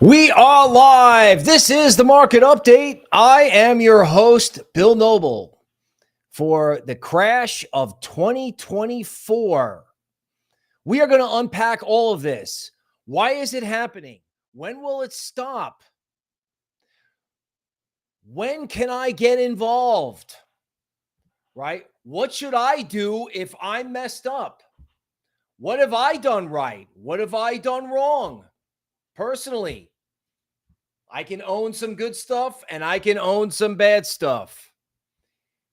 We are live. This is the market update. I am your host, Bill Noble, for the crash of 2024. We are going to unpack all of this. Why is it happening? When will it stop? When can I get involved? Right? What should I do if I'm messed up? What have I done right? What have I done wrong? Personally, I can own some good stuff and I can own some bad stuff.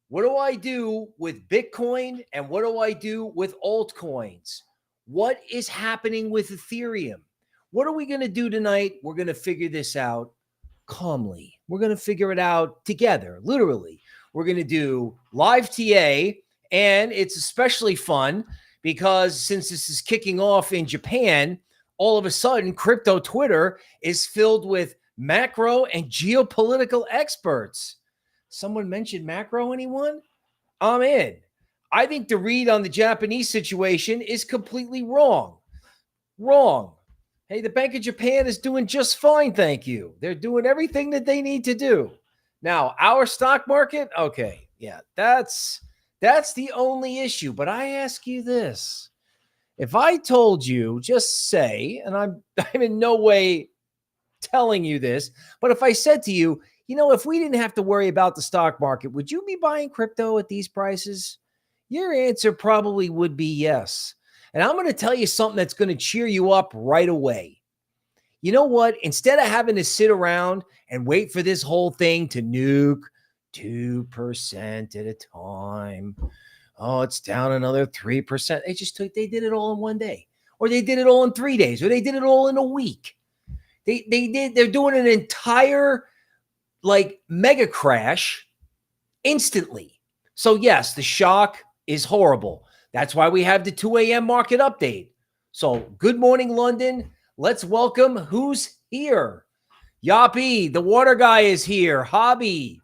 What do I do with Bitcoin and what do I do with altcoins? What is happening with Ethereum? What are we going to do tonight? We're going to figure this out calmly. We're going to figure it out together, literally. We're going to do live TA, and it's especially fun because since this is kicking off in Japan, all of a sudden, crypto Twitter is filled with macro and geopolitical experts. Someone mentioned macro, anyone? I'm in. I think the read on the Japanese situation is completely wrong. Wrong. Hey, the Bank of Japan is doing just fine, thank you. They're doing everything that they need to do. Now, our stock market, okay, yeah, that's the only issue. But I ask you this. If I told you, just say, and I'm in no way telling you this, but if I said to you, if we didn't have to worry about the stock market, would you be buying crypto at these prices? Your answer probably would be yes. And I'm going to tell you something that's going to cheer you up right away. You know what? Instead of having to sit around and wait for this whole thing to nuke 2% at a time. Oh, it's down another 3%. They did it all in one day, or they did it all in 3 days, or they did it all in a week. They're doing an entire mega crash instantly. So yes, the shock is horrible. That's why we have the 2 a.m. market update. So good morning, London. Let's welcome who's here. Yappy, the water guy is here. Hobby,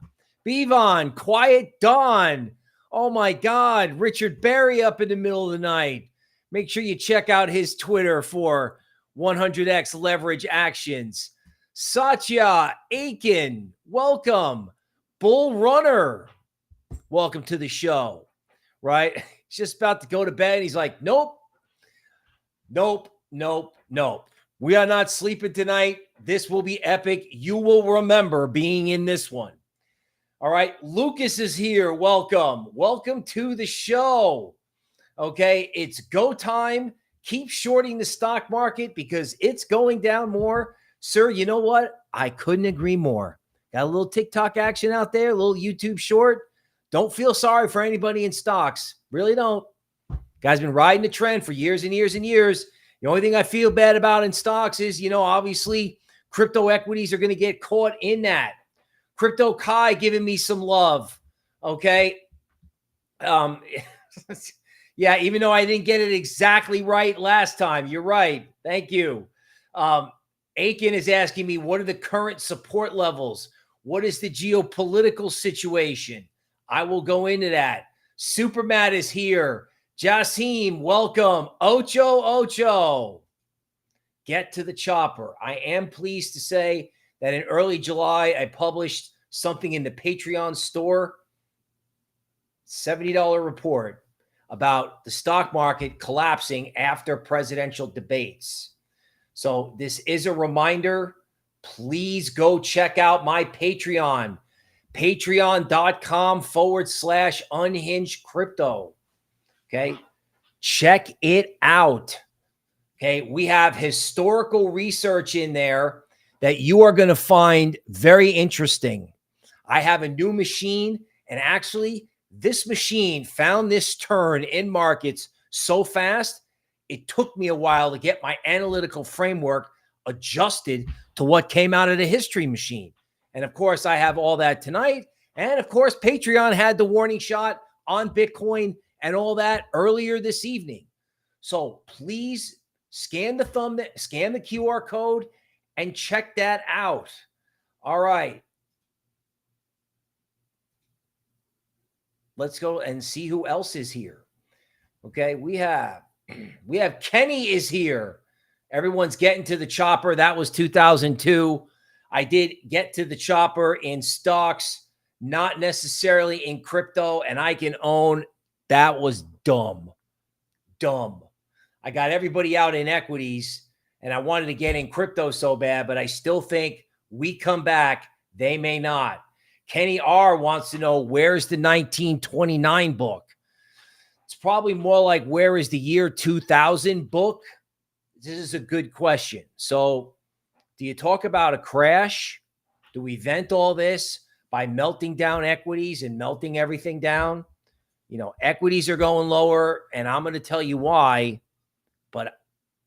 Bevon, Quiet Dawn. Oh my God, Richard Berry up in the middle of the night. Make sure you check out his Twitter for 100x leverage actions. Satya Aiken, welcome. Bull Runner, welcome to the show. Right? He's just about to go to bed. He's like, nope. We are not sleeping tonight. This will be epic. You will remember being in this one. All right. Lucas is here. Welcome. Welcome to the show. Okay. It's go time. Keep shorting the stock market because it's going down more. Sir, you know what? I couldn't agree more. Got a little TikTok action out there, a little YouTube short. Don't feel sorry for anybody in stocks. Really don't. Guys been riding the trend for years and years and years. The only thing I feel bad about in stocks is, obviously crypto equities are going to get caught in that. Crypto Kai giving me some love. Okay. Yeah, even though I didn't get it exactly right last time. You're right. Thank you. Aiken is asking me, what are the current support levels? What is the geopolitical situation? I will go into that. Super Matt is here. Jasim, welcome. Ocho. Get to the chopper. I am pleased to say that in early July, I published something in the Patreon store, $70 report about the stock market collapsing after presidential debates. So this is a reminder. Please go check out my Patreon, patreon.com/unhinged crypto. Okay. Check it out. Okay. We have historical research in there that you are going to find very interesting. I have a new machine, and actually this machine found this turn in markets so fast, it took me a while to get my analytical framework adjusted to what came out of the history machine. And of course, I have all that tonight. And of course, Patreon had the warning shot on Bitcoin and all that earlier this evening. So please scan the QR code and check that out. All right. Let's go and see who else is here. Okay, we have Kenny is here. Everyone's getting to the chopper. That was 2002. I did get to the chopper in stocks, not necessarily in crypto, and I can own that was dumb. Dumb. I got everybody out in equities, and I wanted to get in crypto so bad, but I still think we come back. They may not. Kenny R wants to know, where's the 1929 book? It's probably more like, where is the year 2000 book? This is a good question. So do you talk about a crash? Do we vent all this by melting down equities and melting everything down? You know, equities are going lower, and I'm going to tell you why. But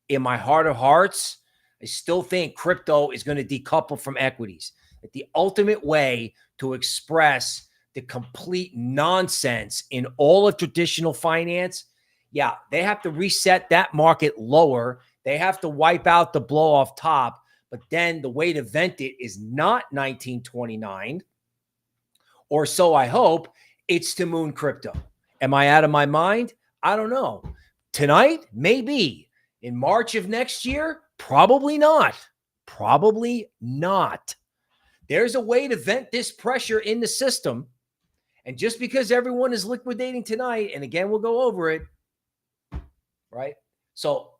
in my heart of hearts, I still think crypto is going to decouple from equities. That the ultimate way to express the complete nonsense in all of traditional finance, yeah, they have to reset that market lower. They have to wipe out the blow off top. But then the way to vent it is not 1929, or so I hope. It's to moon crypto. Am I out of my mind? I don't know. Tonight, maybe. In March of next year, probably not. Probably not. There's a way to vent this pressure in the system. And just because everyone is liquidating tonight, and again, we'll go over it, right? So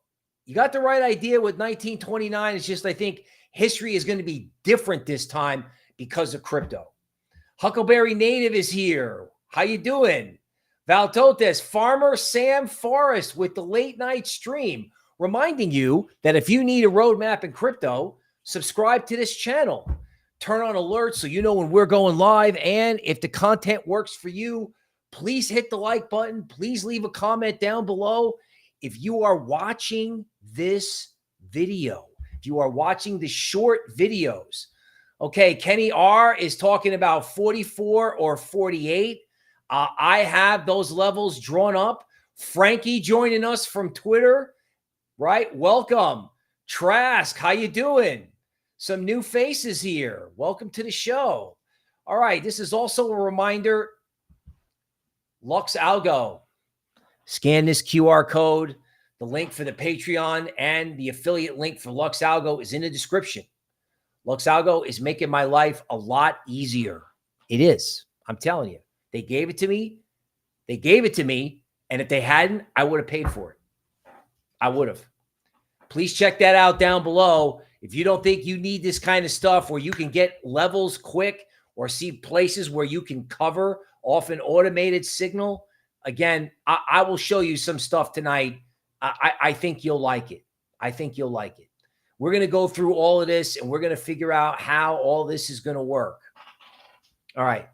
you got the right idea with 1929. It's just, I think history is going to be different this time because of crypto. Huckleberry Native is here. How you doing? Valtotes, Farmer Sam Forrest with the late night stream, reminding you that if you need a roadmap in crypto, subscribe to this channel. Turn on alerts so you know when we're going live. And if the content works for you, please hit the like button. Please leave a comment down below. If you are watching this video, if you are watching the short videos, okay, Kenny R is talking about 44 or 48. I have those levels drawn up. Frankie joining us from Twitter, right? Welcome. Trask, how you doing? Some new faces here. Welcome to the show. All right, this is also a reminder, LuxAlgo. Scan this QR code. The link for the Patreon and the affiliate link for LuxAlgo is in the description. LuxAlgo is making my life a lot easier. It is. I'm telling you. They gave it to me. They gave it to me. And if they hadn't, I would have paid for it. I would have. Please check that out down below. If you don't think you need this kind of stuff where you can get levels quick or see places where you can cover off an automated signal, again, I will show you some stuff tonight. I think you'll like it. I think you'll like it. We're going to go through all of this, and we're going to figure out how all this is going to work. All right.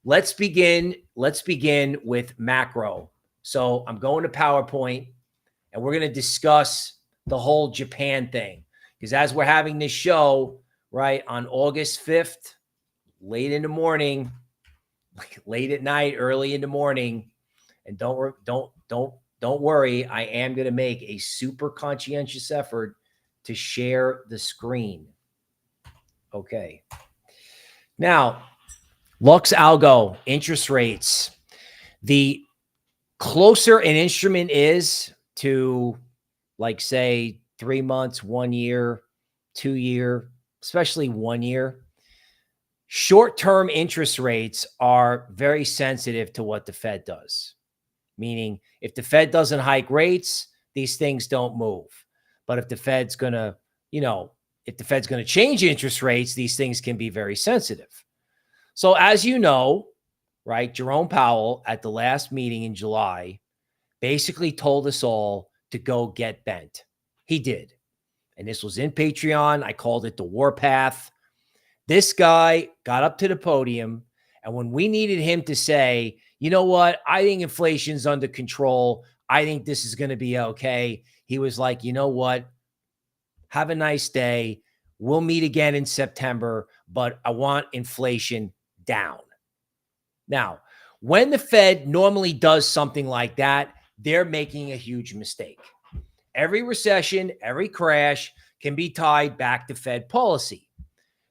Let's begin with macro. So I'm going to PowerPoint, and we're going to discuss the whole Japan thing. Because as we're having this show, right, on August 5th, late in the morning, late at night, early in the morning, and don't worry, I am going to make a super conscientious effort to share the screen. Okay. Now, LuxAlgo, interest rates. The closer an instrument is to, like, say, 3 months, 1 year, 2 year, especially 1 year, short-term interest rates are very sensitive to what the Fed does. Meaning, if the Fed doesn't hike rates, these things don't move. But if the Fed's going to, if the Fed's going to change interest rates, these things can be very sensitive. So as you know, right, Jerome Powell at the last meeting in July basically told us all to go get bent. He did. And this was in Patreon. I called it the warpath. This guy got up to the podium, and when we needed him to say, you know what, I think inflation's under control, I think this is going to be okay, he was like, you know what, have a nice day. We'll meet again in September, but I want inflation down. Now, when the Fed normally does something like that, they're making a huge mistake. Every recession, every crash can be tied back to Fed policy.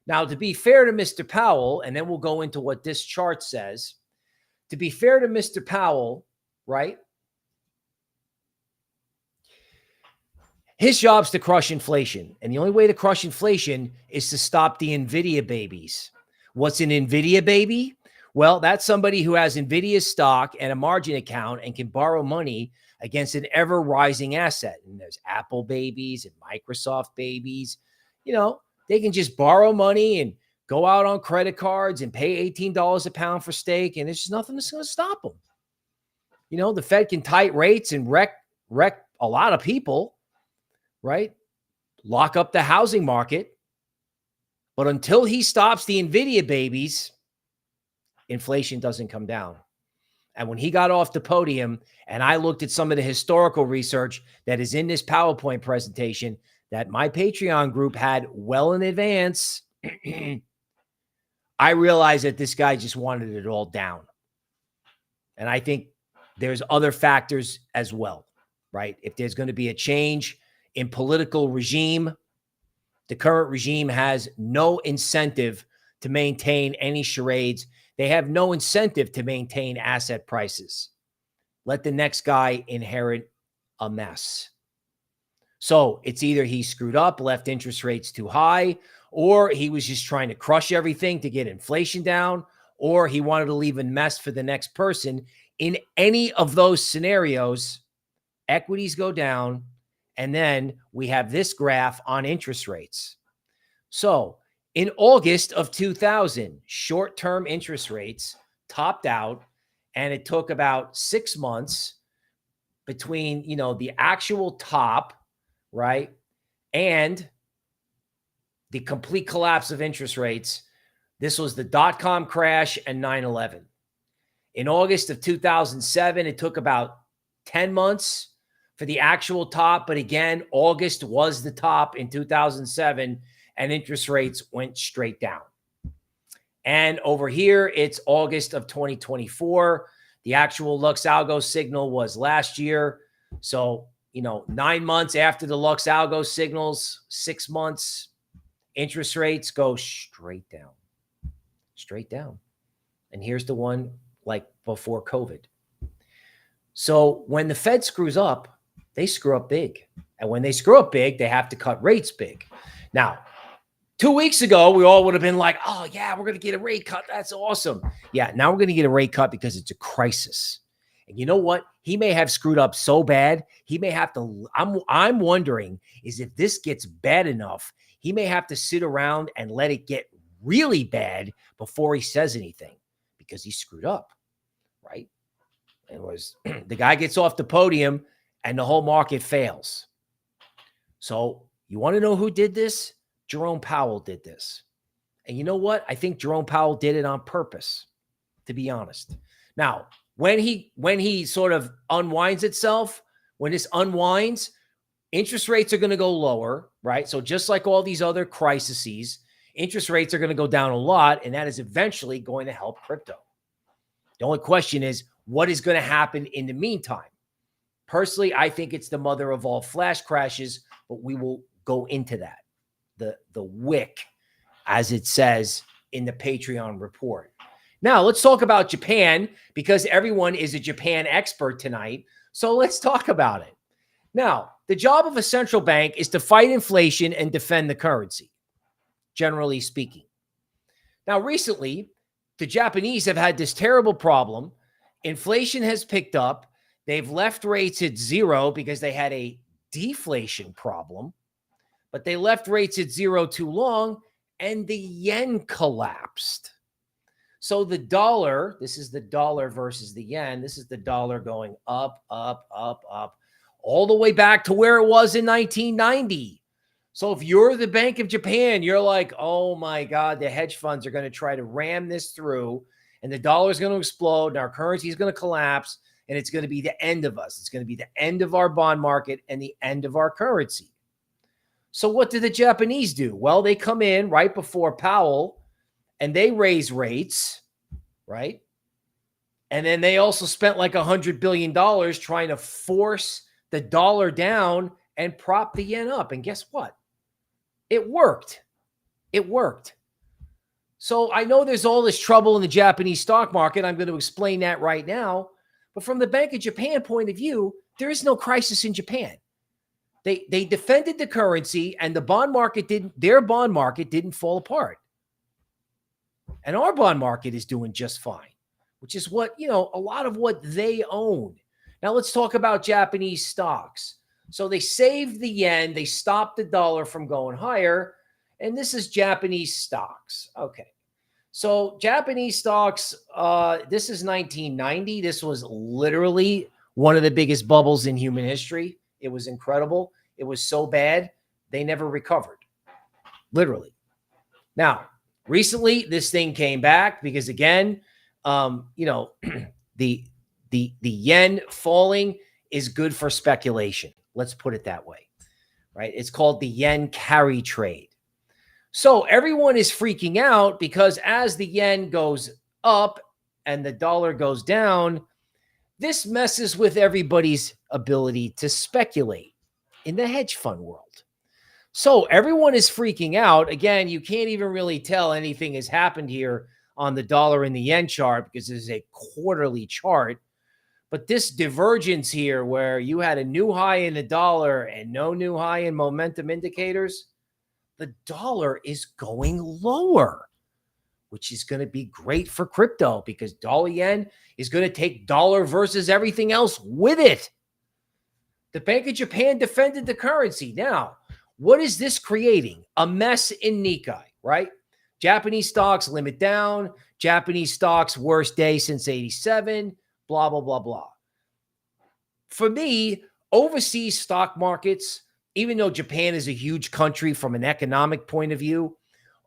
Now, to be fair to Mr. Powell, and then we'll go into what this chart says. To be fair to Mr. Powell, right? His job's to crush inflation. And the only way to crush inflation is to stop the NVIDIA babies. What's an NVIDIA baby? Well, that's somebody who has NVIDIA stock and a margin account and can borrow money against an ever rising asset. And there's Apple babies and Microsoft babies. You know, they can just borrow money and go out on credit cards and pay $18 a pound for steak. And there's just nothing that's going to stop them. You know, the Fed can tight rates and wreck a lot of people, right? Lock up the housing market. But until he stops the NVIDIA babies, inflation doesn't come down. And when he got off the podium and I looked at some of the historical research that is in this PowerPoint presentation that my Patreon group had well in advance, I realized that this guy just wanted it all down. And I think there's other factors as well, right? If there's going to be a change in political regime, the current regime has no incentive to maintain any charades. They have no incentive to maintain asset prices. Let the next guy inherit a mess. So it's either he screwed up, left interest rates too high, or he was just trying to crush everything to get inflation down, or he wanted to leave a mess for the next person. In any of those scenarios, equities go down, and then we have this graph on interest rates. So in August of 2000, short-term interest rates topped out, and it took about 6 months between, you know, the actual top, right, and the complete collapse of interest rates. This was the dot-com crash and 9/11. In August of 2007, it took about 10 months for the actual top. But again, August was the top in 2007, and interest rates went straight down. And over here, it's August of 2024. The actual LuxAlgo signal was last year. So, you know, 9 months after the LuxAlgo signals, 6 months, interest rates go straight down. Straight down. And here's the one like before COVID. So when the Fed screws up, they screw up big. And when they screw up big, they have to cut rates big. Now, 2 weeks ago, we all would have been like, oh, yeah, we're going to get a rate cut. That's awesome. Yeah, now we're going to get a rate cut because it's a crisis. And you know what? He may have screwed up so bad, he may have to, I'm wondering is if this gets bad enough, he may have to sit around and let it get really bad before he says anything because he screwed up, right? It was the guy gets off the podium and the whole market fails. So you want to know who did this? Jerome Powell did this. And you know what? I think Jerome Powell did it on purpose, to be honest. Now, when he sort of unwinds itself, when this unwinds, interest rates are going to go lower, right? So just like all these other crises, interest rates are going to go down a lot, and that is eventually going to help crypto. The only question is, what is going to happen in the meantime? Personally, I think it's the mother of all flash crashes, but we will go into that. The wick, as it says in the Patreon report. Now, let's talk about Japan because everyone is a Japan expert tonight. So let's talk about it. Now, the job of a central bank is to fight inflation and defend the currency, generally speaking. Now, recently, the Japanese have had this terrible problem. Inflation has picked up. They've left rates at zero because they had a deflation problem. But they left rates at zero too long, and the yen collapsed. So the dollar, this is the dollar versus the yen. This is the dollar going up, up, up, up, all the way back to where it was in 1990. So if you're the Bank of Japan, you're like, oh my God, the hedge funds are going to try to ram this through, and the dollar is going to explode, and our currency is going to collapse, and it's going to be the end of us. It's going to be the end of our bond market and the end of our currency. So what did the Japanese do? Well, they come in right before Powell and they raise rates, right? And then they also spent like $100 billion trying to force the dollar down and prop the yen up. And guess what? It worked. It worked. So I know there's all this trouble in the Japanese stock market. I'm going to explain that right now. But from the Bank of Japan point of view, there is no crisis in Japan. They defended the currency, and the bond market their bond market didn't fall apart. And our bond market is doing just fine, which is what, a lot of what they own. Now let's talk about Japanese stocks. So they saved the yen, they stopped the dollar from going higher, and this is Japanese stocks. Okay. So Japanese stocks, this is 1990. This was literally one of the biggest bubbles in human history. It was incredible. It was so bad, they never recovered, literally. Now, recently, this thing came back because, again, the yen falling is good for speculation. Let's put it that way, right? It's called the yen carry trade. So everyone is freaking out because as the yen goes up and the dollar goes down, this messes with everybody's ability to speculate in the hedge fund world. So everyone is freaking out. Again, you can't even really tell anything has happened here on the dollar and the yen chart because this is a quarterly chart. But this divergence here where you had a new high in the dollar and no new high in momentum indicators, the dollar is going lower, which is going to be great for crypto because dollar yen is going to take dollar versus everything else with it. The Bank of Japan defended the currency. Now, what is this creating? A mess in Nikkei, right? Japanese stocks limit down. Japanese stocks worst day since 87, blah, blah, blah, blah. For me, overseas stock markets, even though Japan is a huge country from an economic point of view,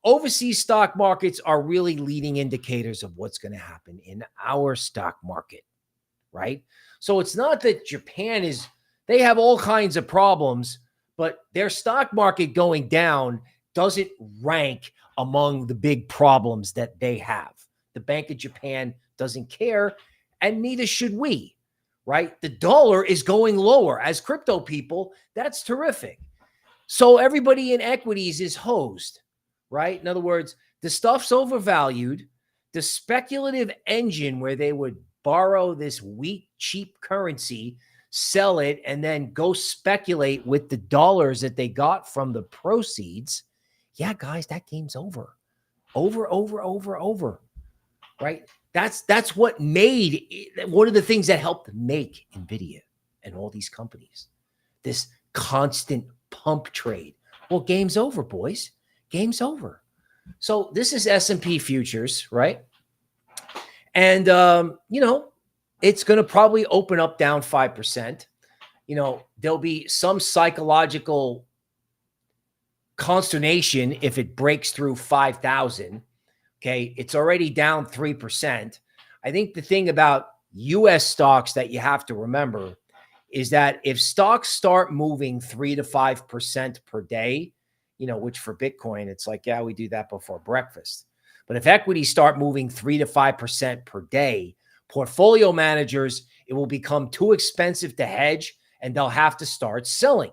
overseas stock markets are really leading indicators of what's going to happen in our stock market, right? So it's not that Japan they have all kinds of problems, but their stock market going down doesn't rank among the big problems that they have. The Bank of Japan doesn't care, and neither should we, right? The dollar is going lower. As crypto people, that's terrific. So everybody in equities is hosed, right? In other words, the stuff's overvalued. The speculative engine where they would borrow this weak, cheap currency, sell it, and then go speculate with the dollars that they got from the proceeds. Yeah, guys, that game's over. Over, right? That's what made one of the things that helped make NVIDIA and all these companies. This constant pump trade. Well, game's over, boys. Game's over. So this is S&P futures, right? And, it's going to probably open up down 5%. There'll be some psychological consternation if it breaks through 5,000. Okay. It's already down 3%. I think the thing about US stocks that you have to remember is that if stocks start moving 3 to 5% per day, which for Bitcoin, it's like, yeah, we do that before breakfast. But if equities start moving 3 to 5% per day, portfolio managers, it will become too expensive to hedge and they'll have to start selling.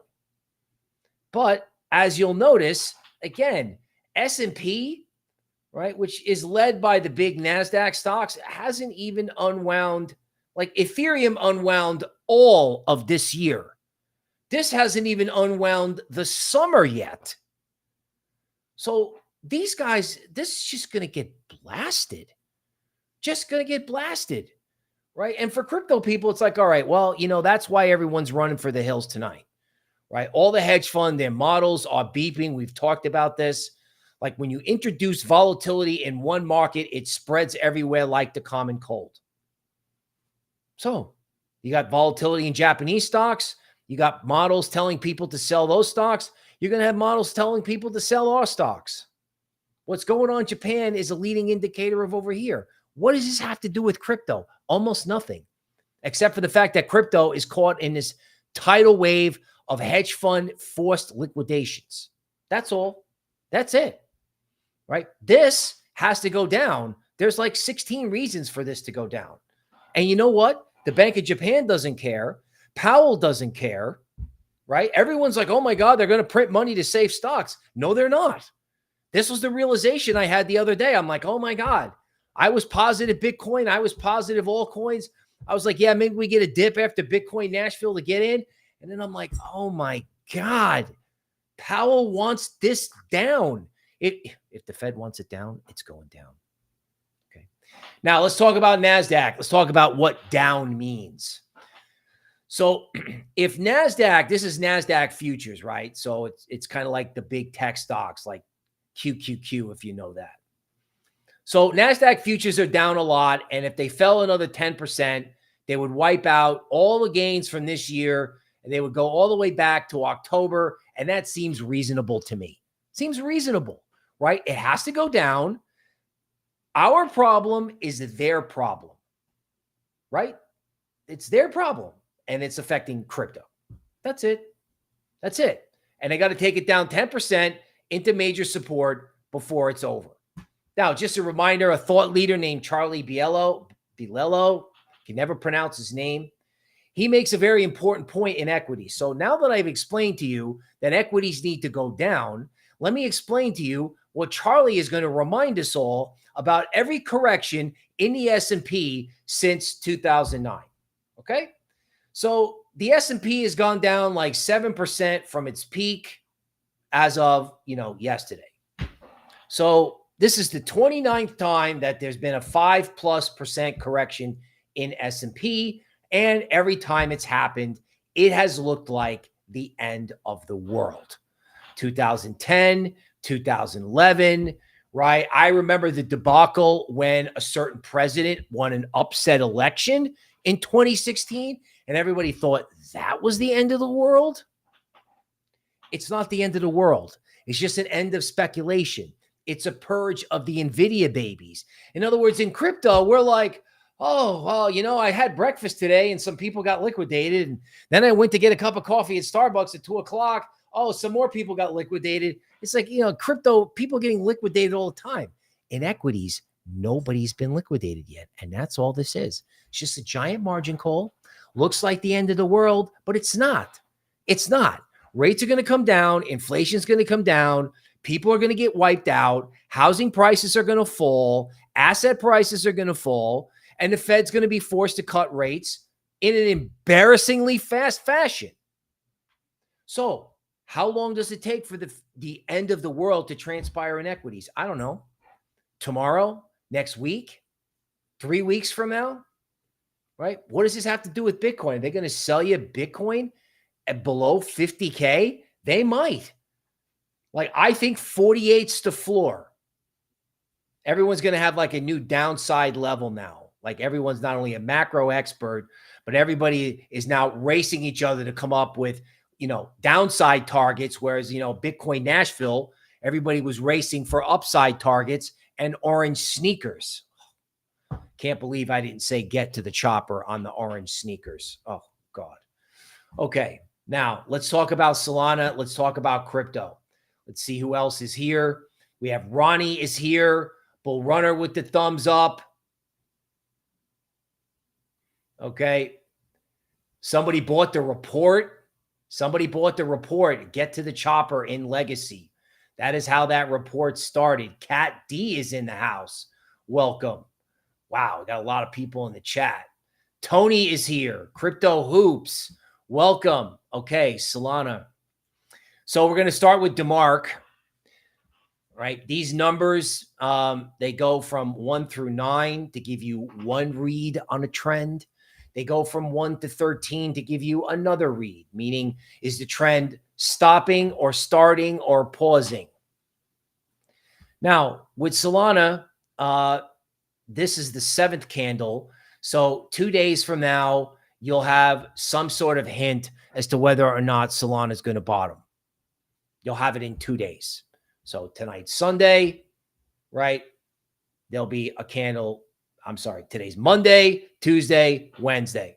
But as you'll notice, again, S&P, right, which is led by the big Nasdaq stocks, hasn't even unwound, like Ethereum unwound all of this year. This hasn't even unwound the summer yet. So these guys, this is just going to get blasted. Just going to get blasted, right? And for crypto people, it's like, all right, well, that's why everyone's running for the hills tonight, right? All the hedge fund, their models are beeping. We've talked about this. Like when you introduce volatility in one market, it spreads everywhere like the common cold. So you got volatility in Japanese stocks. You got models telling people to sell those stocks. You're going to have models telling people to sell our stocks. What's going on in Japan is a leading indicator of over here. What does this have to do with crypto? Almost nothing, except for the fact that crypto is caught in this tidal wave of hedge fund forced liquidations. That's all. That's it, right? This has to go down. There's like 16 reasons for this to go down. And you know what? The Bank of Japan doesn't care. Powell doesn't care, right? Everyone's like, oh my God, they're going to print money to save stocks. No, they're not. This was the realization I had the other day. I'm like, oh my God. I was positive Bitcoin. I was positive altcoins. I was like, yeah, maybe we get a dip after Bitcoin Nashville to get in. And then I'm like, oh my God, Powell wants this down. If the Fed wants it down, it's going down. Okay. Now let's talk about NASDAQ. Let's talk about what down means. So if NASDAQ, this is NASDAQ futures, right? So it's kind of like the big tech stocks like QQQ, if you know that. So NASDAQ futures are down a lot. And if they fell another 10%, they would wipe out all the gains from this year and they would go all the way back to October. And that seems reasonable to me. Seems reasonable, right? It has to go down. Our problem is their problem, right? It's their problem and it's affecting crypto. That's it. That's it. And they got to take it down 10% into major support before it's over. Now, just a reminder, a thought leader named Charlie Billelo, can never pronounce his name. He makes a very important point in equities. So now that I've explained to you that equities need to go down, let me explain to you what Charlie is going to remind us all about every correction in the S&P since 2009. Okay? So the S&P has gone down like 7% from its peak as of, yesterday. So this is the 29th time that there's been a 5+% correction in S&P. And every time it's happened, it has looked like the end of the world. 2010, 2011, right? I remember the debacle when a certain president won an upset election in 2016, and everybody thought that was the end of the world. It's not the end of the world. It's just an end of speculation. It's a purge of the NVIDIA babies. In other words, in crypto, we're like, oh, well, I had breakfast today and some people got liquidated. And then I went to get a cup of coffee at Starbucks at 2:00. Oh, some more people got liquidated. It's like, crypto, people getting liquidated all the time. In equities, nobody's been liquidated yet. And that's all this is. It's just a giant margin call. Looks like the end of the world, but it's not. It's not. Rates are going to come down. Inflation's going to come down. People are going to get wiped out. Housing prices are going to fall. Asset prices are going to fall. And the Fed's going to be forced to cut rates in an embarrassingly fast fashion. So how long does it take for the end of the world to transpire in equities? I don't know. Tomorrow? Next week? 3 weeks from now? Right? What does this have to do with Bitcoin? Are they going to sell you Bitcoin at below 50K? They might. Like, I think 48's the floor. Everyone's going to have like a new downside level now. Like, everyone's not only a macro expert, but everybody is now racing each other to come up with, downside targets. Whereas, Bitcoin Nashville, everybody was racing for upside targets and orange sneakers. Can't believe I didn't say get to the chopper on the orange sneakers. Oh, God. Okay. Now let's talk about Solana. Let's talk about crypto. Let's see who else is here. We have Ronnie is here. Bull Runner with the thumbs up. Okay. Somebody bought the report. Somebody bought the report. Get to the chopper in Legacy. That is how that report started. Cat D is in the house. Welcome. Wow, we got a lot of people in the chat. Tony is here. Crypto Hoops. Welcome. Okay, Solana. So we're going to start with DeMark. Right? These numbers, they go from 1 through 9 to give you one read on a trend. They go from 1 to 13 to give you another read, meaning is the trend stopping or starting or pausing? Now, with Solana, this is the 7th candle. So 2 days from now, you'll have some sort of hint as to whether or not Solana is going to bottom. You'll have it in 2 days. So tonight's Sunday, right? There'll be a candle. I'm sorry, today's Monday, Tuesday, Wednesday.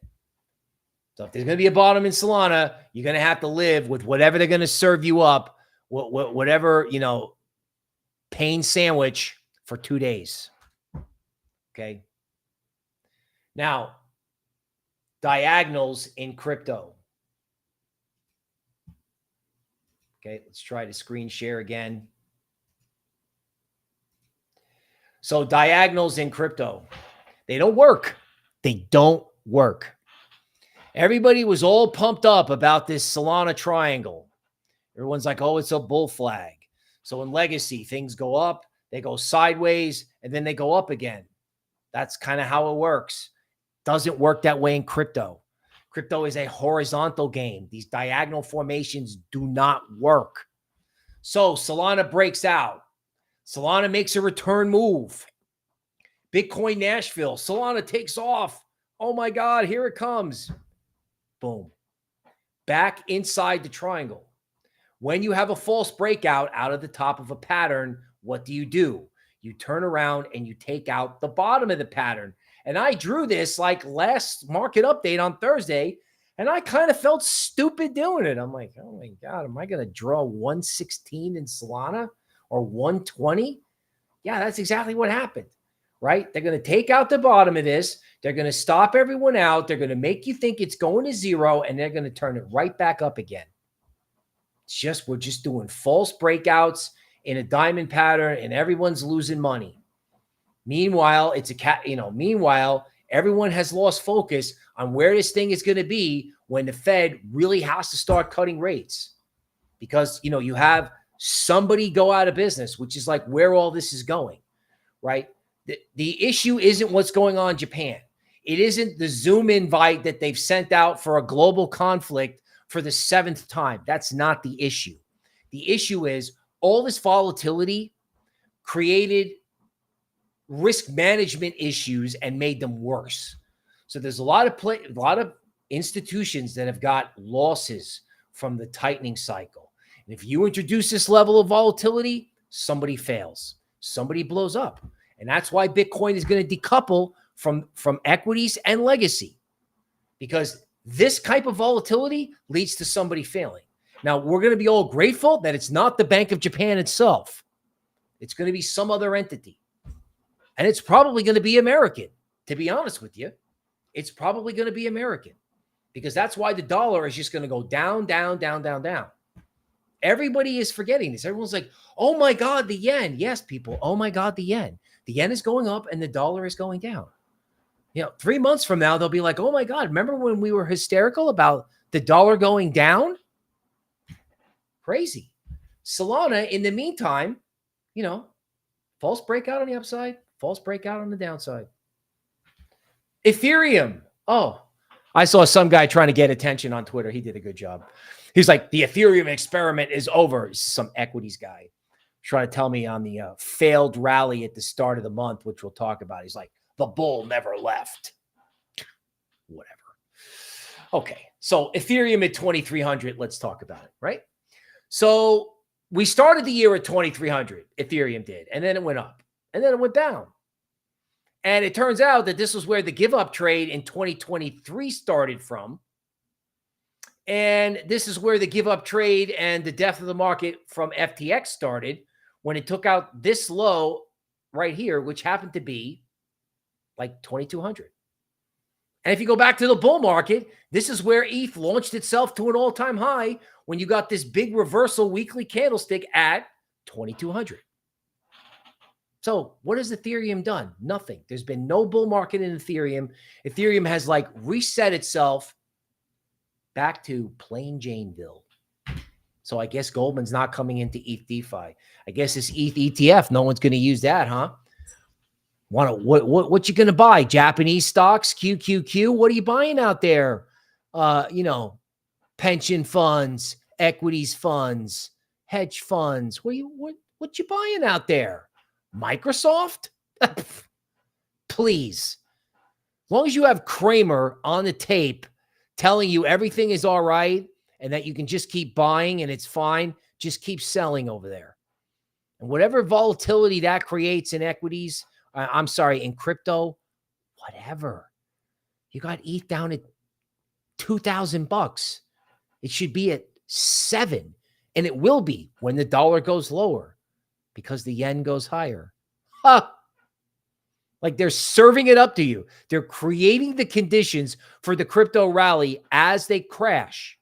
So if there's going to be a bottom in Solana, you're going to have to live with whatever they're going to serve you up, whatever, pain sandwich for 2 days. Okay. Now, diagonals in crypto. Okay, let's try to screen share again. So diagonals in crypto, they don't work. They don't work. Everybody was all pumped up about this Solana triangle. Everyone's like, oh, it's a bull flag. So in legacy, things go up, they go sideways, and then they go up again. That's kind of how it works. Doesn't work that way in crypto. Crypto is a horizontal game. These diagonal formations do not work. So Solana breaks out. Solana makes a return move. Bitcoin Nashville. Solana takes off. Oh my God, here it comes. Boom. Back inside the triangle. When you have a false breakout out of the top of a pattern, what do? You turn around and you take out the bottom of the pattern. And I drew this like last market update on Thursday, and I kind of felt stupid doing it. I'm like, oh my God, am I going to draw 116 in Solana or 120? Yeah, that's exactly what happened, right? They're going to take out the bottom of this. They're going to stop everyone out. They're going to make you think it's going to zero, and they're going to turn it right back up again. We're just doing false breakouts in a diamond pattern, and everyone's losing money. Meanwhile, meanwhile, everyone has lost focus on where this thing is going to be when the Fed really has to start cutting rates, because, you have somebody go out of business, which is like where all this is going, right? The issue isn't what's going on in Japan. It isn't the Zoom invite that they've sent out for a global conflict for the 7th time. That's not the issue. The issue is all this volatility created risk management issues and made them worse. So there's a lot of institutions that have got losses from the tightening cycle. And if you introduce this level of volatility, somebody fails, somebody blows up. And that's why Bitcoin is going to decouple from equities and legacy, because this type of volatility leads to somebody failing. Now, we're going to be all grateful that it's not the Bank of Japan itself. It's going to be some other entity. And it's probably going to be American, to be honest with you. It's probably going to be American, because that's why the dollar is just going to go down, down, down, down, down. Everybody is forgetting this. Everyone's like, oh my God, the yen. Yes, people. Oh my God, the yen. The yen is going up and the dollar is going down. 3 months from now, they'll be like, oh my God, remember when we were hysterical about the dollar going down? Crazy. Solana, in the meantime, false breakout on the upside, false breakout on the downside. Ethereum. Oh, I saw some guy trying to get attention on Twitter. He did a good job. He's like, the Ethereum experiment is over. Some equities guy trying to tell me on the failed rally at the start of the month, which we'll talk about. He's like, the bull never left. Whatever. Okay, so Ethereum at 2,300. Let's talk about it, right? So we started the year at 2,300. Ethereum did, and then it went up, and then it went down. And it turns out that this was where the give up trade in 2023 started from. And this is where the give up trade and the death of the market from FTX started, when it took out this low right here, which happened to be like 2,200. And if you go back to the bull market, this is where ETH launched itself to an all-time high, when you got this big reversal weekly candlestick at 2,200. So what has Ethereum done? Nothing. There's been no bull market in Ethereum. Ethereum has like reset itself back to plain Janeville. So I guess Goldman's not coming into ETH DeFi. I guess this ETH ETF, no one's going to use that, huh? What you going to buy? Japanese stocks, QQQ? What are you buying out there? Pension funds, equities funds, hedge funds. What you buying out there? Microsoft? Please. As long as you have Kramer on the tape telling you everything is all right and that you can just keep buying and it's fine, just keep selling over there. And whatever volatility that creates in equities, in crypto, whatever. You got ETH down at $2,000. It should be at 7, and it will be when the dollar goes lower, because the yen goes higher. Like they're serving it up to you. They're creating the conditions for the crypto rally as they crash.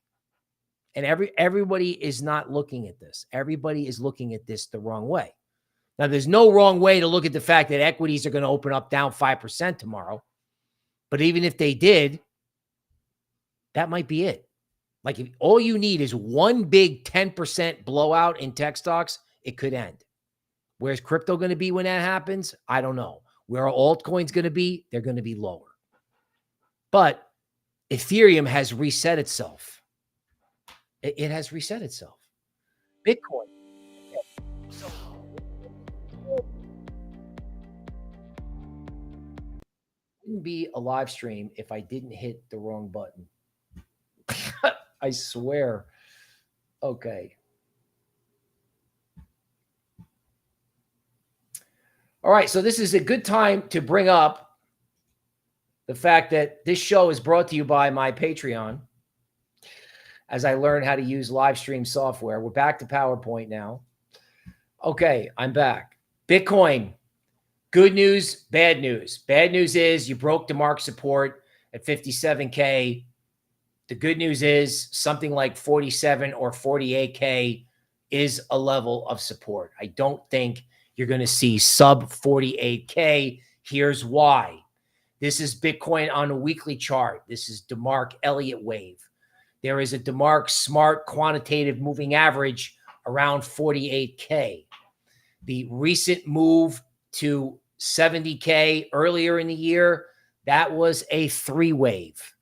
And everybody is not looking at this. Everybody is looking at this the wrong way. Now, there's no wrong way to look at the fact that equities are going to open up down 5% tomorrow. But even if they did, that might be it. Like if all you need is one big 10% blowout in tech stocks, it could end. Where's crypto going to be when that happens? I don't know. Where are altcoins going to be? They're going to be lower. But Ethereum has reset itself. It has reset itself. Bitcoin. So, it wouldn't be a live stream if I didn't hit the wrong button. I swear. Okay. All right. So this is a good time to bring up the fact that this show is brought to you by my Patreon. As I learn how to use live stream software, we're back to PowerPoint now. Okay, I'm back. Bitcoin. Good news, bad news. Bad news is you broke DeMark support at 57K. The good news is something like 47 or 48K is a level of support. I don't think you're going to see sub 48K. Here's why. This is Bitcoin on a weekly chart. This is DeMark Elliott wave. There is a DeMark smart quantitative moving average around 48K. The recent move to 70K earlier in the year, that was a 3-wave.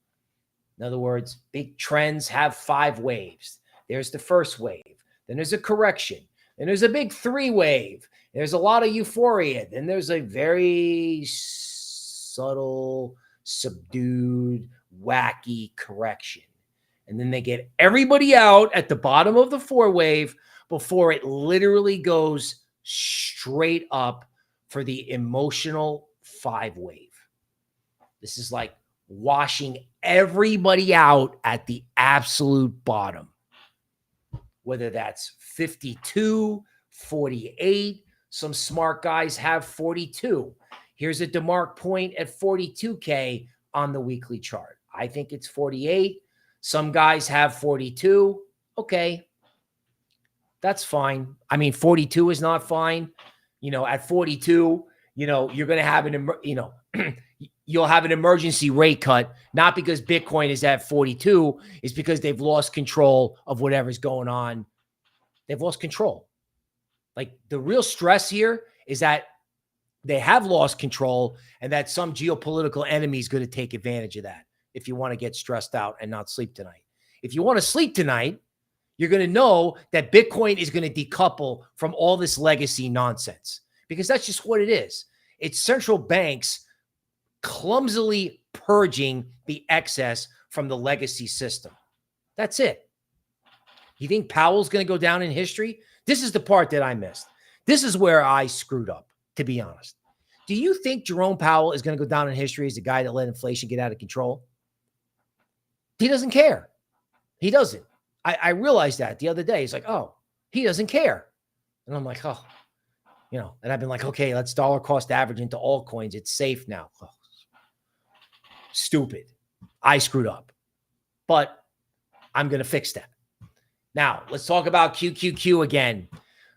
In other words, big trends have 5 waves. There's the first wave. Then there's a correction. Then there's a big 3-wave. There's a lot of euphoria. Then there's a very subtle, subdued, wacky correction. And then they get everybody out at the bottom of the 4-wave before it literally goes straight up for the emotional 5-wave. This is like washing everybody out at the absolute bottom. Whether that's 52, 48, some smart guys have 42. Here's a DeMark point at 42K on the weekly chart. I think it's 48. Some guys have 42. Okay. That's fine. I mean, 42 is not fine. You know, at 42, you know, you're going to have you'll have an emergency rate cut, not because Bitcoin is at 42, it's because they've lost control of whatever's going on. They've lost control. Like the real stress here is that they have lost control and that some geopolitical enemy is going to take advantage of that. If you want to get stressed out and not sleep tonight. If you want to sleep tonight, you're going to know that Bitcoin is going to decouple from all this legacy nonsense because that's just what it is. It's central banks clumsily purging the excess from the legacy system. That's it. You think Powell's going to go down in history? This is the part that I missed. This is where I screwed up, to be honest. Do you think Jerome Powell is going to go down in history as the guy that let inflation get out of control? He doesn't care. He doesn't. I realized that the other day. He's like, oh, he doesn't care. And I'm like, oh, you know, and I've been like, okay, let's dollar cost average into altcoins. It's safe now. Oh, stupid. I screwed up. But I'm going to fix that. Now, let's talk about QQQ again.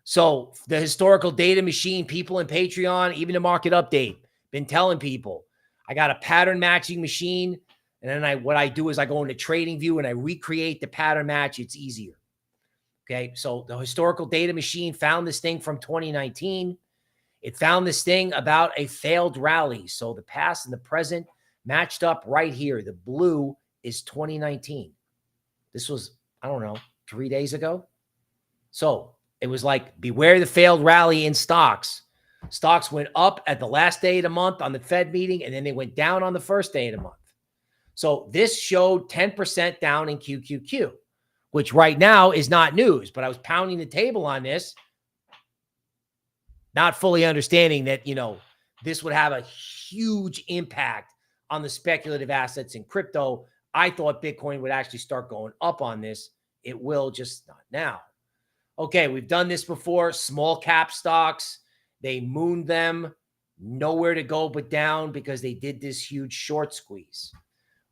So the historical data machine, people in Patreon, even the market update, been telling people, I got a pattern matching machine. And then what I do is I go into trading view and I recreate the pattern match. It's easier. Okay. So the historical data machine found this thing from 2019. It found this thing about a failed rally. So the past and the present matched up right here. The blue is 2019. This was, I don't know, 3 days ago. So it was like, beware the failed rally in stocks. Stocks went up at the last day of the month on the Fed meeting, and then they went down on the first day of the month. So this showed 10% down in QQQ, which right now is not news, but I was pounding the table on this, not fully understanding that, you know, this would have a huge impact on the speculative assets in crypto. I thought Bitcoin would actually start going up on this. It will, just not now. Okay, we've done this before. Small cap stocks, they mooned them. Nowhere to go but down because they did this huge short squeeze.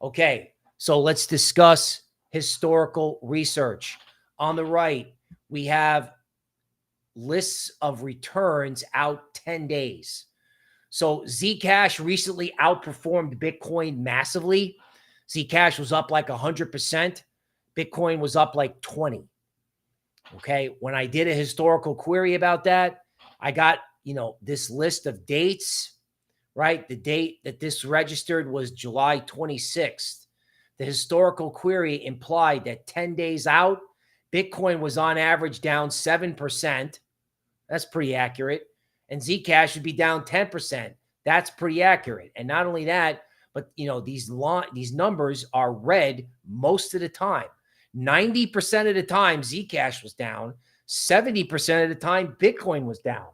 Okay, so let's discuss historical research. On the right, we have lists of returns out 10 days. So Zcash recently outperformed Bitcoin massively. Zcash was up like 100%. Bitcoin was up like 20. Okay. When I did a historical query about that, I got, this list of dates, right? The date that this registered was July 26th. The historical query implied that 10 days out, Bitcoin was on average down 7%. That's pretty accurate. And Zcash would be down 10%. That's pretty accurate. And not only that, but these numbers are red most of the time. 90% of the time, Zcash was down. 70% of the time, Bitcoin was down.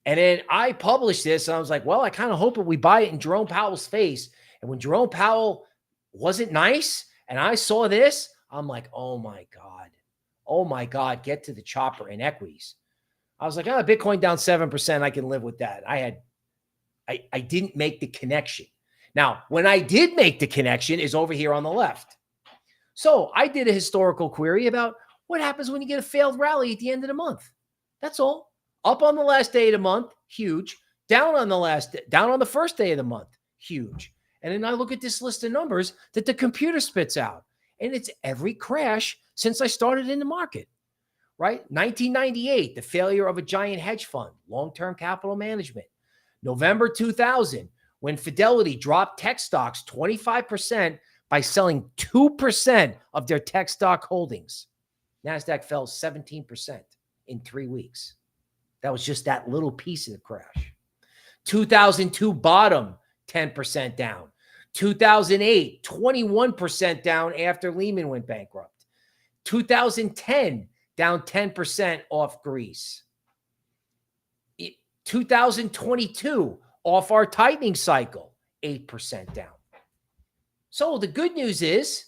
And then I published this, and I was like, well, I kind of hope that we buy it in Jerome Powell's face. And when Jerome Powell wasn't nice, and I saw this, I'm like, oh my God, get to the chopper in equities. I was like, Bitcoin down 7%, I can live with that. I didn't make the connection. Now, when I did make the connection is over here on the left. So I did a historical query about what happens when you get a failed rally at the end of the month. That's all. Up on the last day of the month, huge. Down on the first day of the month, huge. And then I look at this list of numbers that the computer spits out. And it's every crash since I started in the market, right? 1998, the failure of a giant hedge fund, long-term capital management. November 2000, when Fidelity dropped tech stocks 25% by selling 2% of their tech stock holdings. Nasdaq fell 17% in 3 weeks. That was just that little piece of the crash. 2002 bottom, 10% down. 2008, 21% down after Lehman went bankrupt. 2010, down 10% off Greece. 2022, off our tightening cycle, 8% down. So the good news is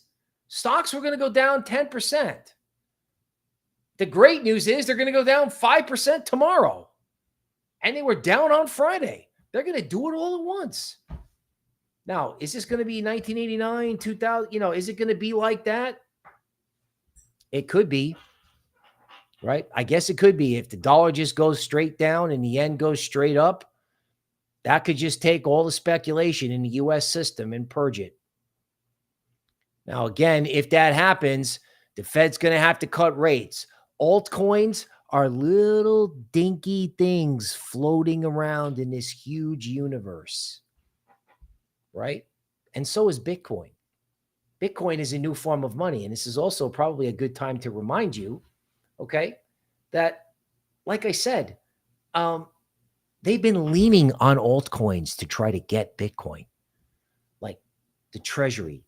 stocks were going to go down 10%. The great news is they're going to go down 5% tomorrow. And they were down on Friday. They're going to do it all at once. Now, is this going to be 1989, 2000? Is it going to be like that? It could be, right? I guess it could be. If the dollar just goes straight down and the yen goes straight up, that could just take all the speculation in the U.S. system and purge it. Now, again, if that happens, the Fed's going to have to cut rates. Altcoins are little dinky things floating around in this huge universe, right? And so is Bitcoin. Bitcoin is a new form of money. And this is also probably a good time to remind you, okay, that, like I said, they've been leaning on altcoins to try to get Bitcoin. Like the Treasury,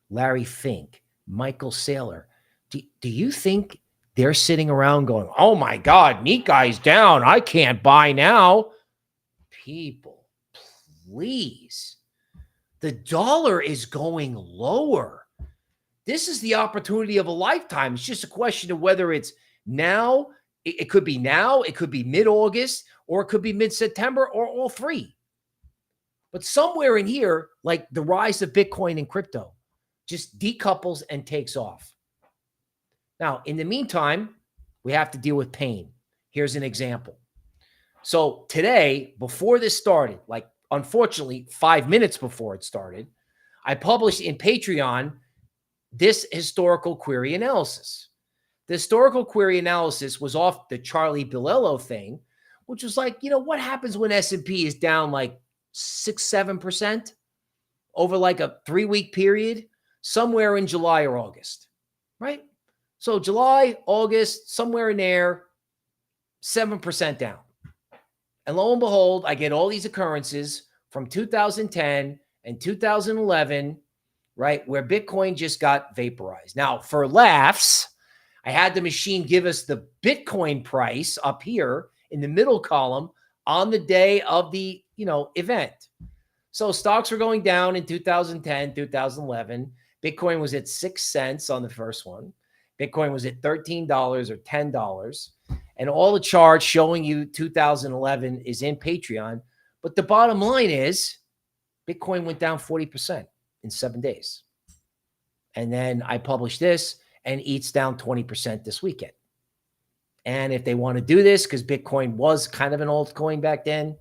Larry Fink, Michael Saylor. Do you think they're sitting around going, oh my God, Nikkei's down. I can't buy now. People, please. The dollar is going lower. This is the opportunity of a lifetime. It's just a question of whether it's now. It could be now. It could be mid-August, or it could be mid-September, or all three. But somewhere in here, like the rise of Bitcoin and crypto, just decouples and takes off. Now, in the meantime, we have to deal with pain. Here's an example. So today, before this started, like unfortunately 5 minutes before it started, I published in Patreon this historical query analysis. The historical query analysis was off the Charlie Billelo thing, which was like, what happens when S&P is down like 6-7% over like a 3-week period, somewhere in July or August, right? So July, August, somewhere in there, 7% down. And lo and behold, I get all these occurrences from 2010 and 2011, right, where Bitcoin just got vaporized. Now, for laughs, I had the machine give us the Bitcoin price up here in the middle column on the day of the, event. So stocks were going down in 2010, 2011. Bitcoin was at 6 cents on the first one. Bitcoin was at $13 or $10. And all the charts showing you 2011 is in Patreon. But the bottom line is Bitcoin went down 40% in 7 days. And then I published this, and ETH's down 20% this weekend. And if they want to do this, because Bitcoin was kind of an altcoin back then,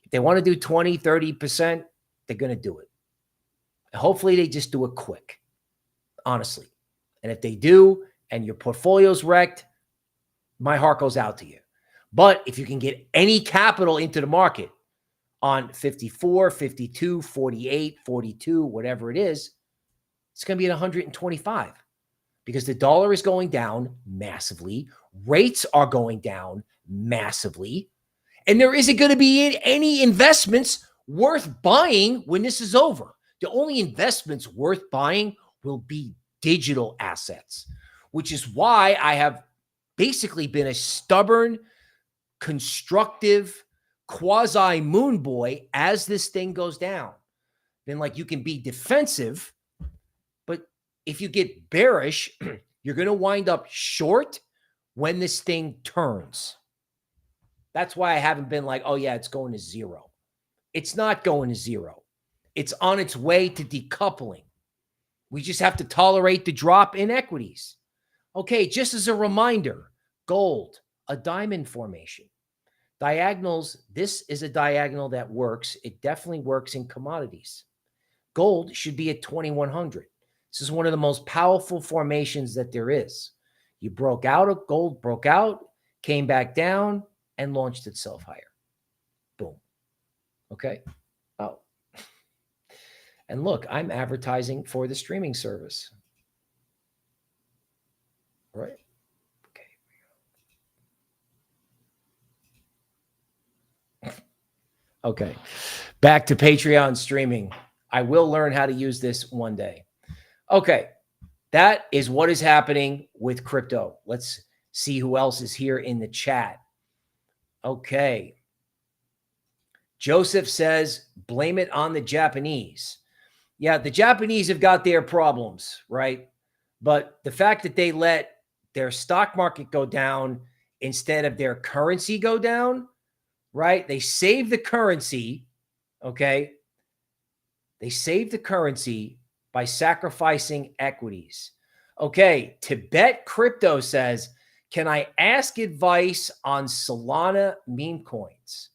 if they want to do 20, 30%, they're going to do it. And hopefully they just do it quick. honestly. And if they do and your portfolio's wrecked, my heart goes out to you. But if you can get any capital into the market on 54, 52, 48, 42, whatever it is, it's going to be at 125 because the dollar is going down massively. Rates are going down massively. And there isn't going to be any investments worth buying when this is over. The only investments worth buying will be digital assets, which is why I have basically been a stubborn, constructive, quasi moon boy as this thing goes down. Then, like, you can be defensive, but if you get bearish, you're going to wind up short when this thing turns. That's why I haven't been like, oh yeah, it's going to zero. It's not going to zero. It's on its way to decoupling. We just have to tolerate the drop in equities. Okay, just as a reminder, gold, a diamond formation. Diagonals, this is a diagonal that works. It definitely works in commodities. Gold should be at 2100. This is one of the most powerful formations that there is. You broke out, gold broke out, came back down, and launched itself higher. Boom. Okay. Oh. And look, I'm advertising for the streaming service. Right. Okay. Okay. Back to Patreon streaming. I will learn how to use this one day. Okay. That is what is happening with crypto. Let's see who else is here in the chat. Okay. Joseph says, blame it on the Japanese. Yeah, the Japanese have got their problems, right? But the fact that they let their stock market go down instead of their currency go down, right? They save the currency, okay? They save the currency by sacrificing equities. Okay, Tibet Crypto says, can I ask advice on Solana meme coins?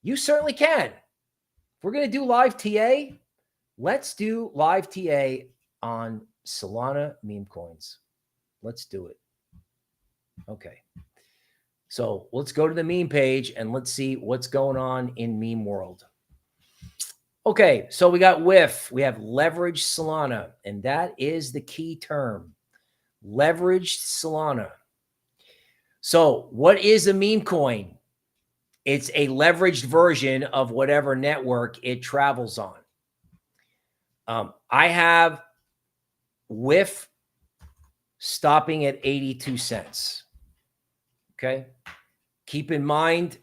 You certainly can. If we're going to do live TA, let's do live TA on Solana meme coins. Let's do it. Okay. So let's go to the meme page and let's see what's going on in meme world. Okay. So we got WIF. We have leveraged Solana, and that is the key term. Leveraged Solana. So what is a meme coin? It's a leveraged version of whatever network it travels on. I have WIF stopping at 82 cents. Okay. Keep in mind,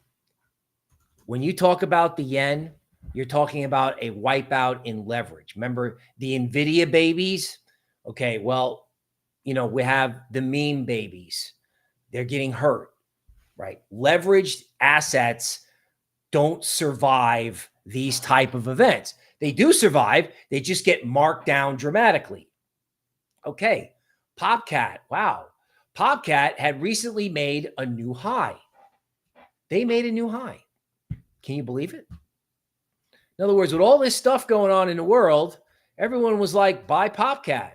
when you talk about the yen, you're talking about a wipeout in leverage. Remember the NVIDIA babies? Okay. Well, you know, we have the meme babies. They're getting hurt, right? Leveraged assets don't survive these type of events. They do survive. They just get marked down dramatically. Okay. Popcat. Wow. Popcat had recently made a new high. They made a new high. Can you believe it? In other words, with all this stuff going on in the world, everyone was like, buy Popcat.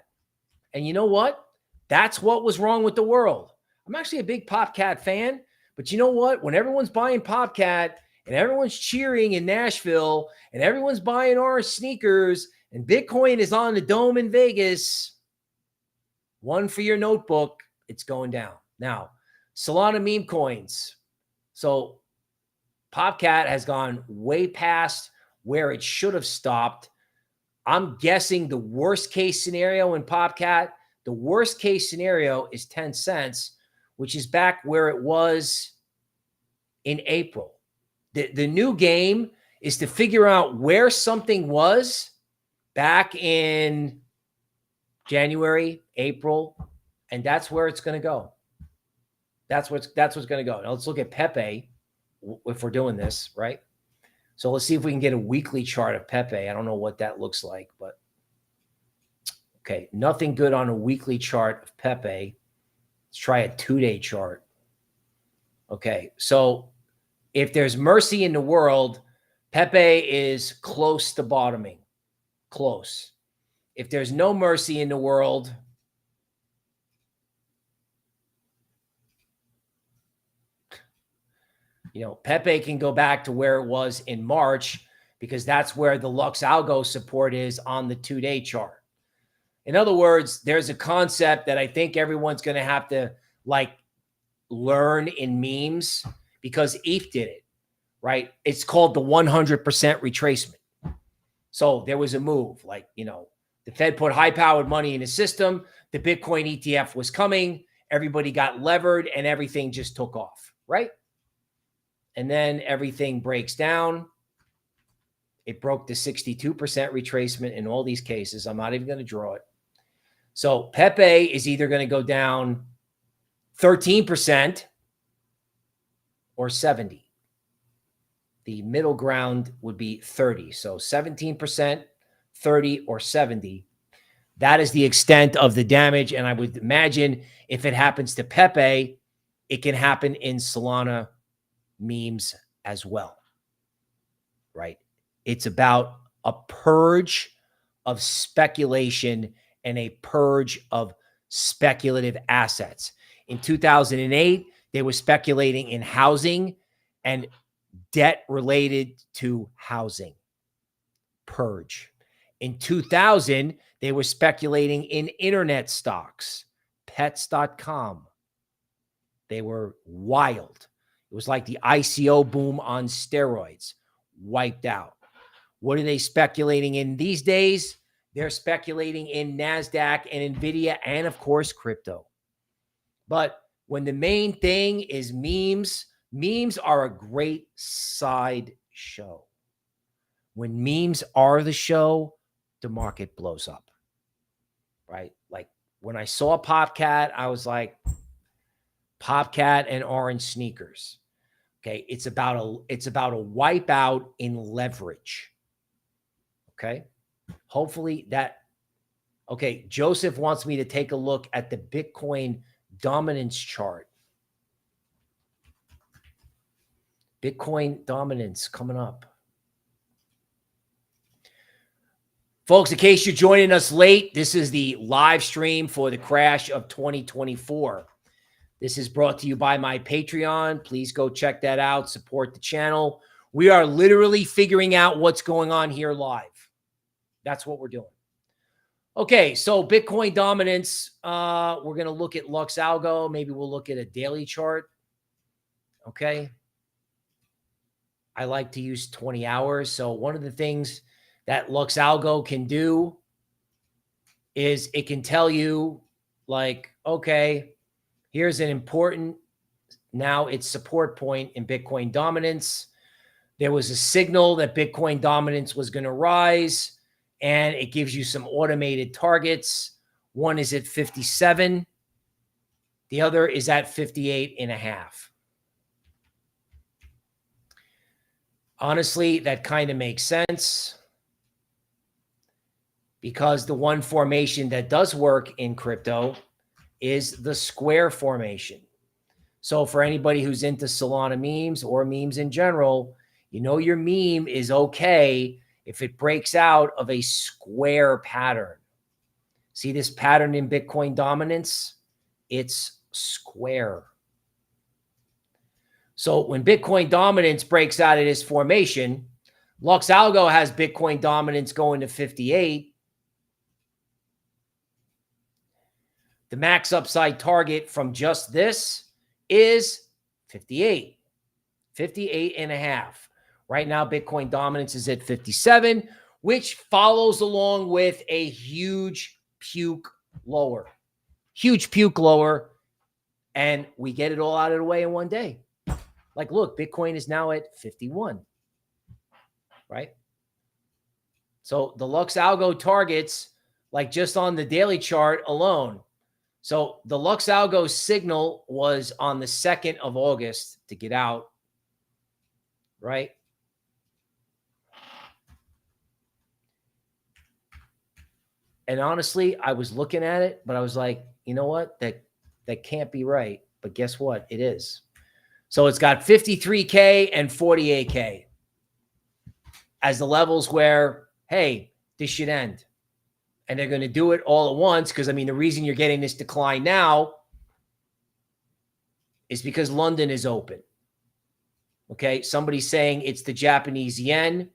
And you know what? That's what was wrong with the world. I'm actually a big Popcat fan, but you know what? When everyone's buying Popcat and everyone's cheering in Nashville and everyone's buying orange sneakers and Bitcoin is on the dome in Vegas, one for your notebook, it's going down. Now, Solana meme coins. So Popcat has gone way past where it should have stopped. I'm guessing the worst case scenario in Popcat, the worst case scenario is 10 cents, which is back where it was in April. The new game is to figure out where something was back in January, April, and that's where it's going to go. That's what's going to go. Now let's look at Pepe if we're doing this, right? So let's see if we can get a weekly chart of Pepe. I don't know what that looks like, but okay, nothing good on a weekly chart of Pepe. Let's try a 2-day chart. Okay, so if there's mercy in the world, Pepe is close to bottoming. Close. if there's no mercy in the world, you know, Pepe can go back to where it was in March, because that's where the LuxAlgo support is on the 2-day chart. In other words, there's a concept that I think everyone's going to have to like learn in memes, because ETH did it, right? It's called the 100% retracement. So there was a move, like, you know, the Fed put high-powered money in the system. The Bitcoin ETF was coming. Everybody got levered and everything just took off, right? And then everything breaks down. It broke the 62% retracement in all these cases. I'm not even going to draw it. So Pepe is either going to go down 13% or 70. The middle ground would be 30. So 17%, 30, or 70. That is the extent of the damage. And I would imagine if it happens to Pepe, it can happen in Solana memes as well, right? It's about a purge of speculation and a purge of speculative assets. In 2008, they were speculating in housing and debt related to housing. Purge. In 2000, they were speculating in internet stocks, pets.com. They were wild. It was like the ICO boom on steroids, wiped out. What are they speculating in these days? They're speculating in Nasdaq and Nvidia and, of course, crypto. But when the main thing is memes, memes are a great side show. When memes are the show, the market blows up, right? Like when I saw Popcat, I was like, Popcat and orange sneakers. Okay, it's about a wipeout in leverage. Okay, hopefully that. Okay, Joseph wants me to take a look at the Bitcoin dominance chart. Bitcoin dominance coming up. Folks, in case you're joining us late, this is the live stream for the crash of 2024. This is brought to you by my Patreon. Please go check that out. Support the channel. We are literally figuring out what's going on here live. That's what we're doing. Okay, so Bitcoin dominance. We're going to look at LuxAlgo. Maybe we'll look at a daily chart. Okay. I like to use 20 hours. So one of the things that LuxAlgo can do is it can tell you, like, okay, here's an important, now it's support point in Bitcoin dominance. There was a signal that Bitcoin dominance was going to rise, and it gives you some automated targets. One is at 57. The other is at 58.5. Honestly, that kind of makes sense, because the one formation that does work in crypto is the square formation. So for anybody who's into Solana memes or memes in general, you know your meme is okay if it breaks out of a square pattern. See this pattern in Bitcoin dominance? It's square. So when Bitcoin dominance breaks out of this formation, LuxAlgo has Bitcoin dominance going to 58. The max upside target from just this is 58, 58.5. Right now, Bitcoin dominance is at 57, which follows along with a huge puke lower. Huge puke lower, and we get it all out of the way in one day. Like, look, Bitcoin is now at 51, right? So the LuxAlgo targets, like just on the daily chart alone. So the LuxAlgo signal was on the 2nd of August to get out, right? And honestly, I was looking at it, but I was like, you know what? That can't be right. But guess what? It is. So it's got 53K and 48K as the levels where, hey, this should end. And they're going to do it all at once because, I mean, the reason you're getting this decline now is because London is open. Okay, somebody's saying it's the Japanese yen.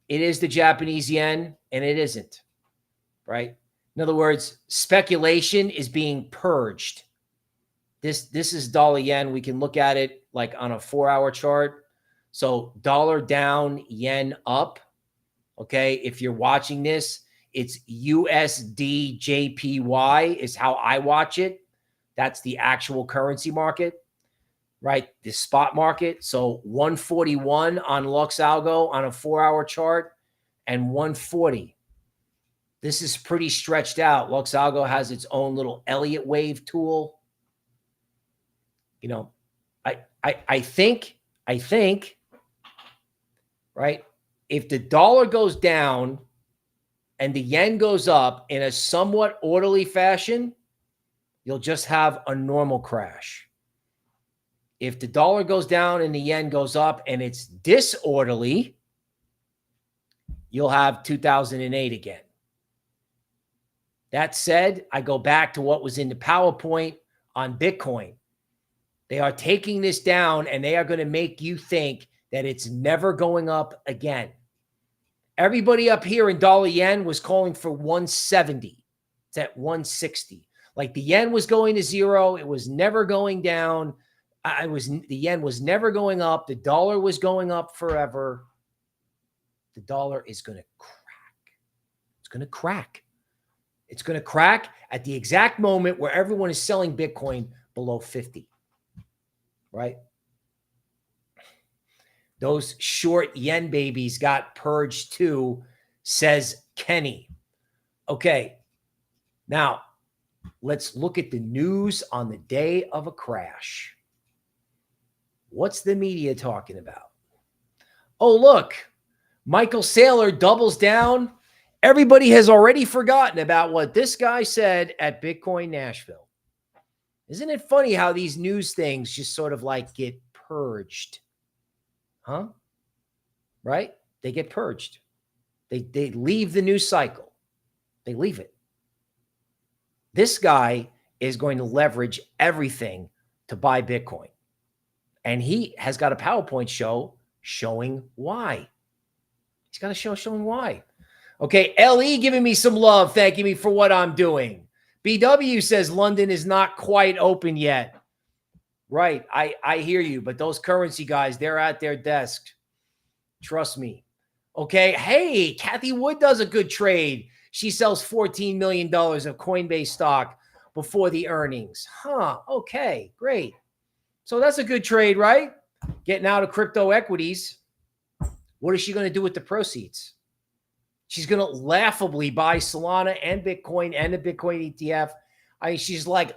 It is the Japanese yen, and it isn't, right? In other words, speculation is being purged. This is dollar yen. We can look at it like on a 4-hour chart. So dollar down, yen up. Okay, if you're watching this, it's USDJPY is how I watch it. That's the actual currency market, right? The spot market. So 141 on LuxAlgo on a 4-hour chart and 140. This is pretty stretched out. LuxAlgo has its own little Elliott wave tool. You know, I think, right? If the dollar goes down and the yen goes up in a somewhat orderly fashion, you'll just have a normal crash. If the dollar goes down and the yen goes up and it's disorderly, you'll have 2008 again. That said, I go back to what was in the PowerPoint on Bitcoin. They are taking this down and they are going to make you think that it's never going up again. Everybody up here in dollar yen was calling for 170. It's at 160. Like the yen was going to zero. It was never going down. The yen was never going up. The dollar was going up forever. The dollar is going to crack. It's going to crack. It's going to crack at the exact moment where everyone is selling Bitcoin below 50. Right? Those short yen babies got purged too, says Kenny. Okay. Now, let's look at the news on the day of a crash. What's the media talking about? Oh, look, Michael Saylor doubles down. Everybody has already forgotten about what this guy said at Bitcoin Nashville. Isn't it funny how these news things just sort of like get purged? Huh? Right? They get purged. They leave the news cycle. They leave it. This guy is going to leverage everything to buy Bitcoin. And he has got a PowerPoint show showing why. He's got a show showing why. Okay, LE giving me some love, thanking me for what I'm doing. BW says London is not quite open yet. Right, I hear you, but those currency guys, they're at their desk. Trust me. Okay, hey, Kathy Wood does a good trade. She sells $14 million of Coinbase stock before the earnings. Huh, okay, great. So that's a good trade, right? Getting out of crypto equities. What is she going to do with the proceeds? She's going to laughably buy Solana and Bitcoin and the Bitcoin ETF. I mean, she's like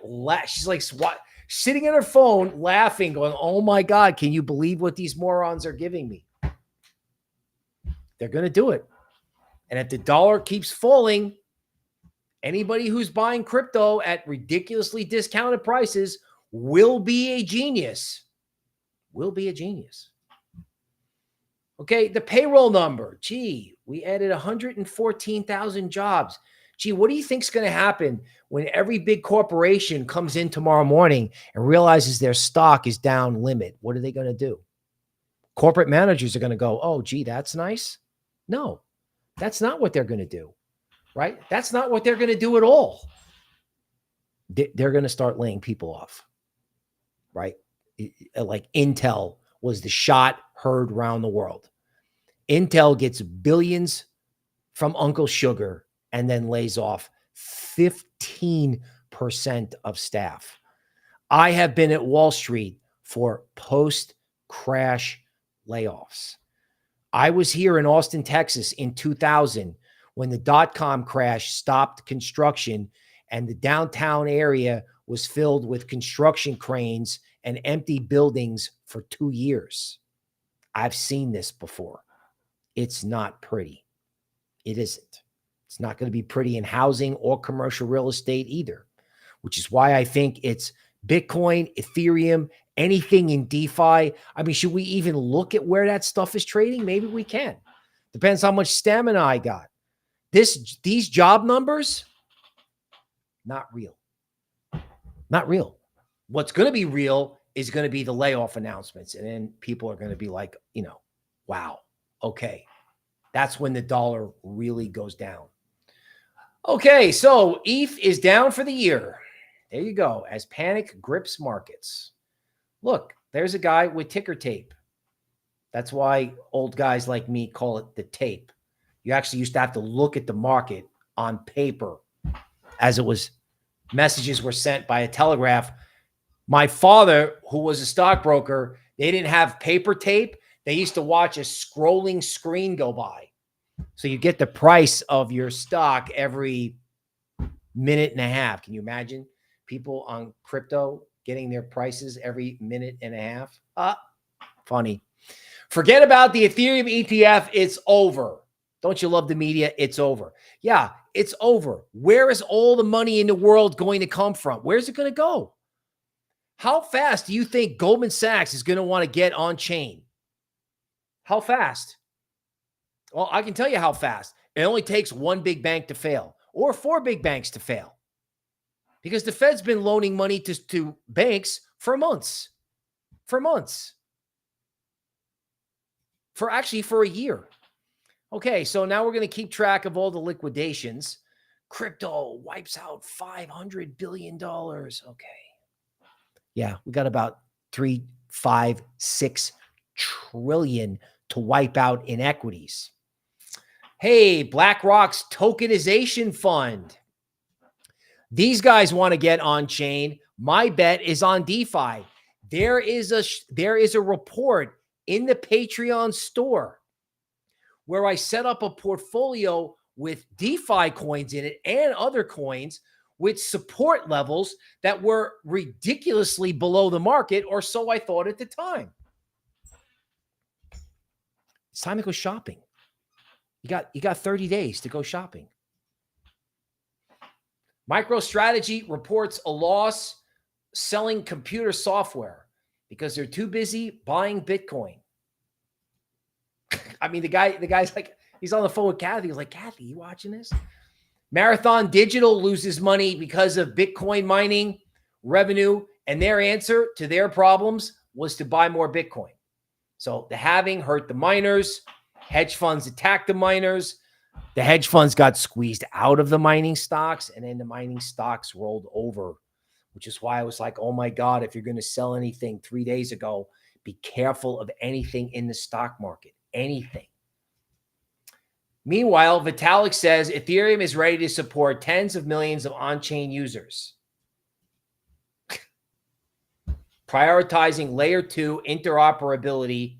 sitting in her phone, laughing, going, oh my God, can you believe what these morons are giving me? They're going to do it. And if the dollar keeps falling, anybody who's buying crypto at ridiculously discounted prices will be a genius. Will be a genius. Okay, the payroll number. Gee, we added 114,000 jobs. Gee, what do you think is going to happen when every big corporation comes in tomorrow morning and realizes their stock is down limit? What are they going to do? Corporate managers are going to go, oh, gee, that's nice. No, that's not what they're going to do, right? That's not what they're going to do at all. They're going to start laying people off, right? Like Intel was the shot heard around the world. Intel gets billions from Uncle Sugar and then lays off 15% of staff. I have been at Wall Street for post-crash layoffs. I was here in Austin, Texas in 2000 when the dot-com crash stopped construction and the downtown area was filled with construction cranes and empty buildings for 2 years. I've seen this before. It's not pretty. It isn't. It's not going to be pretty in housing or commercial real estate either, which is why I think it's Bitcoin, Ethereum, anything in DeFi. I mean, should we even look at where that stuff is trading? Maybe we can. Depends how much stamina I got. These job numbers, not real. Not real. What's going to be real is going to be the layoff announcements. And then people are going to be like, wow, okay. That's when the dollar really goes down. Okay, so ETH is down for the year. There you go. As panic grips markets. Look, there's a guy with ticker tape. That's why old guys like me call it the tape. You actually used to have to look at the market on paper as it was. Messages were sent by a telegraph. My father, who was a stockbroker, they didn't have paper tape. They used to watch a scrolling screen go by. So you get the price of your stock every minute and a half. Can you imagine people on crypto getting their prices every minute and a half? Funny. Forget about the Ethereum ETF. It's over. Don't you love the media? It's over. Yeah, it's over. Where is all the money in the world going to come from? Where's it going to go? How fast do you think Goldman Sachs is going to want to get on chain? How fast? Well, I can tell you how fast. It only takes one big bank to fail or 4 big banks to fail because the Fed's been loaning money to banks for months. For a year. Okay, so now we're going to keep track of all the liquidations. Crypto wipes out $500 billion. Okay. Yeah, we got about 3, 5, 6 trillion to wipe out in equities. Hey, BlackRock's tokenization fund. These guys want to get on chain. My bet is on DeFi. There is a report in the Patreon store where I set up a portfolio with DeFi coins in it and other coins with support levels that were ridiculously below the market, or so I thought at the time. It's time to go shopping. You got 30 days to go shopping. MicroStrategy reports a loss selling computer software because they're too busy buying Bitcoin. I mean, the guy's like, he's on the phone with Kathy. He's like, Kathy, you watching this? Marathon Digital loses money because of Bitcoin mining revenue, and their answer to their problems was to buy more Bitcoin. So the halving hurt the miners. Hedge funds attacked the miners. The hedge funds got squeezed out of the mining stocks, and then the mining stocks rolled over, which is why I was like, oh my God, if you're going to sell anything 3 days ago, be careful of anything in the stock market. Anything. Meanwhile, Vitalik says Ethereum is ready to support tens of millions of on-chain users. Prioritizing layer 2 interoperability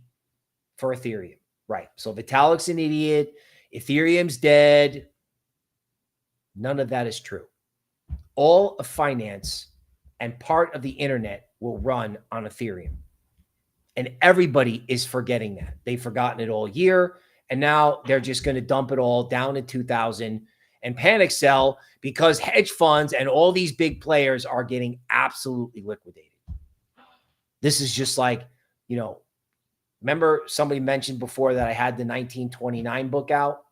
for Ethereum. Right. So Vitalik's an idiot. Ethereum's dead. None of that is true. All of finance and part of the internet will run on Ethereum. And everybody is forgetting that. They've forgotten it all year. And now they're just going to dump it all down in 2000 and panic sell because hedge funds and all these big players are getting absolutely liquidated. This is just like, remember somebody mentioned before that I had the 1929 book out?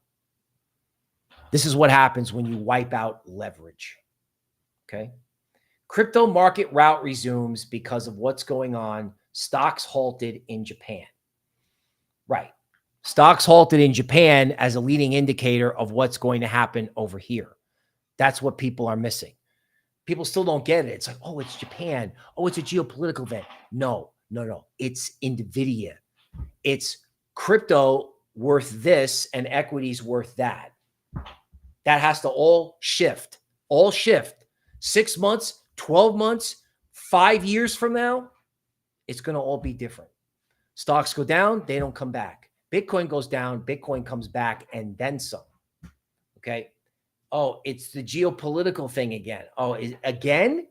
This is what happens when you wipe out leverage. Okay. Crypto market rout resumes because of what's going on. Stocks halted in Japan. Right. Stocks halted in Japan as a leading indicator of what's going to happen over here. That's what people are missing. People still don't get it. It's like, oh, it's Japan. Oh, it's a geopolitical event. No. It's NVIDIA. It's crypto worth this and equities worth that. That has to all shift. 6 months, 12 months, 5 years from now, it's going to all be different. Stocks go down, they don't come back. Bitcoin goes down, Bitcoin comes back, and then some. Okay. Oh, it's the geopolitical thing again. Oh, again?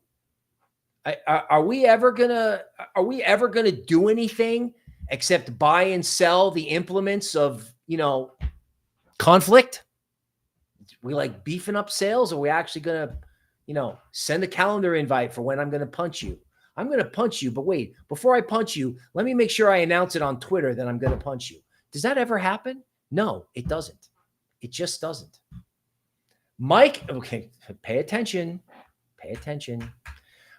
Are we ever gonna do anything except buy and sell the implements of conflict? We like beefing up sales, or are we actually gonna send a calendar invite for when I'm gonna punch you? I'm going to punch you, but wait, before I punch you, let me make sure I announce it on Twitter that I'm going to punch you. Does that ever happen? No, it doesn't. It just doesn't. Mike, okay, pay attention. Pay attention.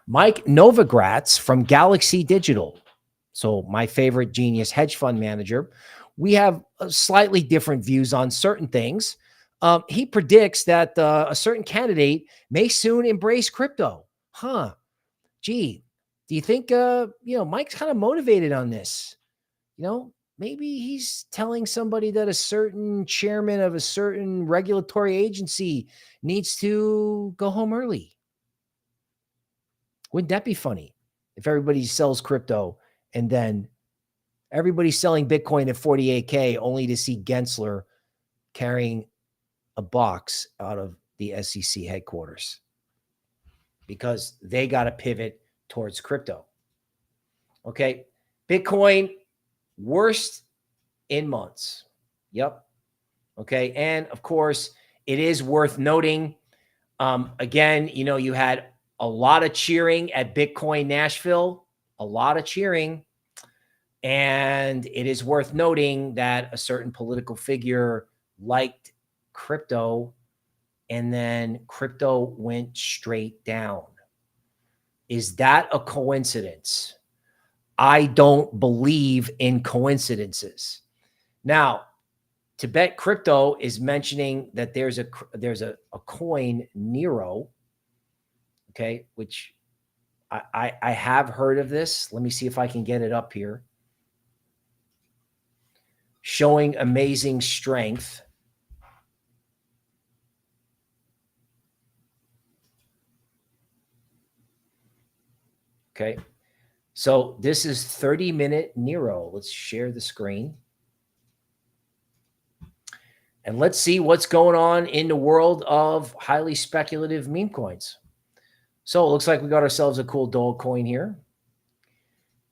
Mike Novogratz from Galaxy Digital. So my favorite genius hedge fund manager. We have slightly different views on certain things. He predicts that a certain candidate may soon embrace crypto. Huh. Gee, do you think, Mike's kind of motivated on this? Maybe he's telling somebody that a certain chairman of a certain regulatory agency needs to go home early. Wouldn't that be funny if everybody sells crypto and then everybody's selling Bitcoin at 48K only to see Gensler carrying a box out of the SEC headquarters because they got to pivot towards crypto. Okay. Bitcoin worst in months. Yep. Okay. And of course, it is worth noting. Again, you had a lot of cheering at Bitcoin Nashville, a lot of cheering. And it is worth noting that a certain political figure liked crypto and then crypto went straight down. Is that a coincidence? I don't believe in coincidences. Now, Tibet Crypto is mentioning that there's a coin Neiro, okay, which I have heard of this. Let me see if I can get it up here. Showing amazing strength. Okay. So this is 30-minute Neiro. Let's share the screen. And let's see what's going on in the world of highly speculative meme coins. So it looks like we got ourselves a cool dog coin here.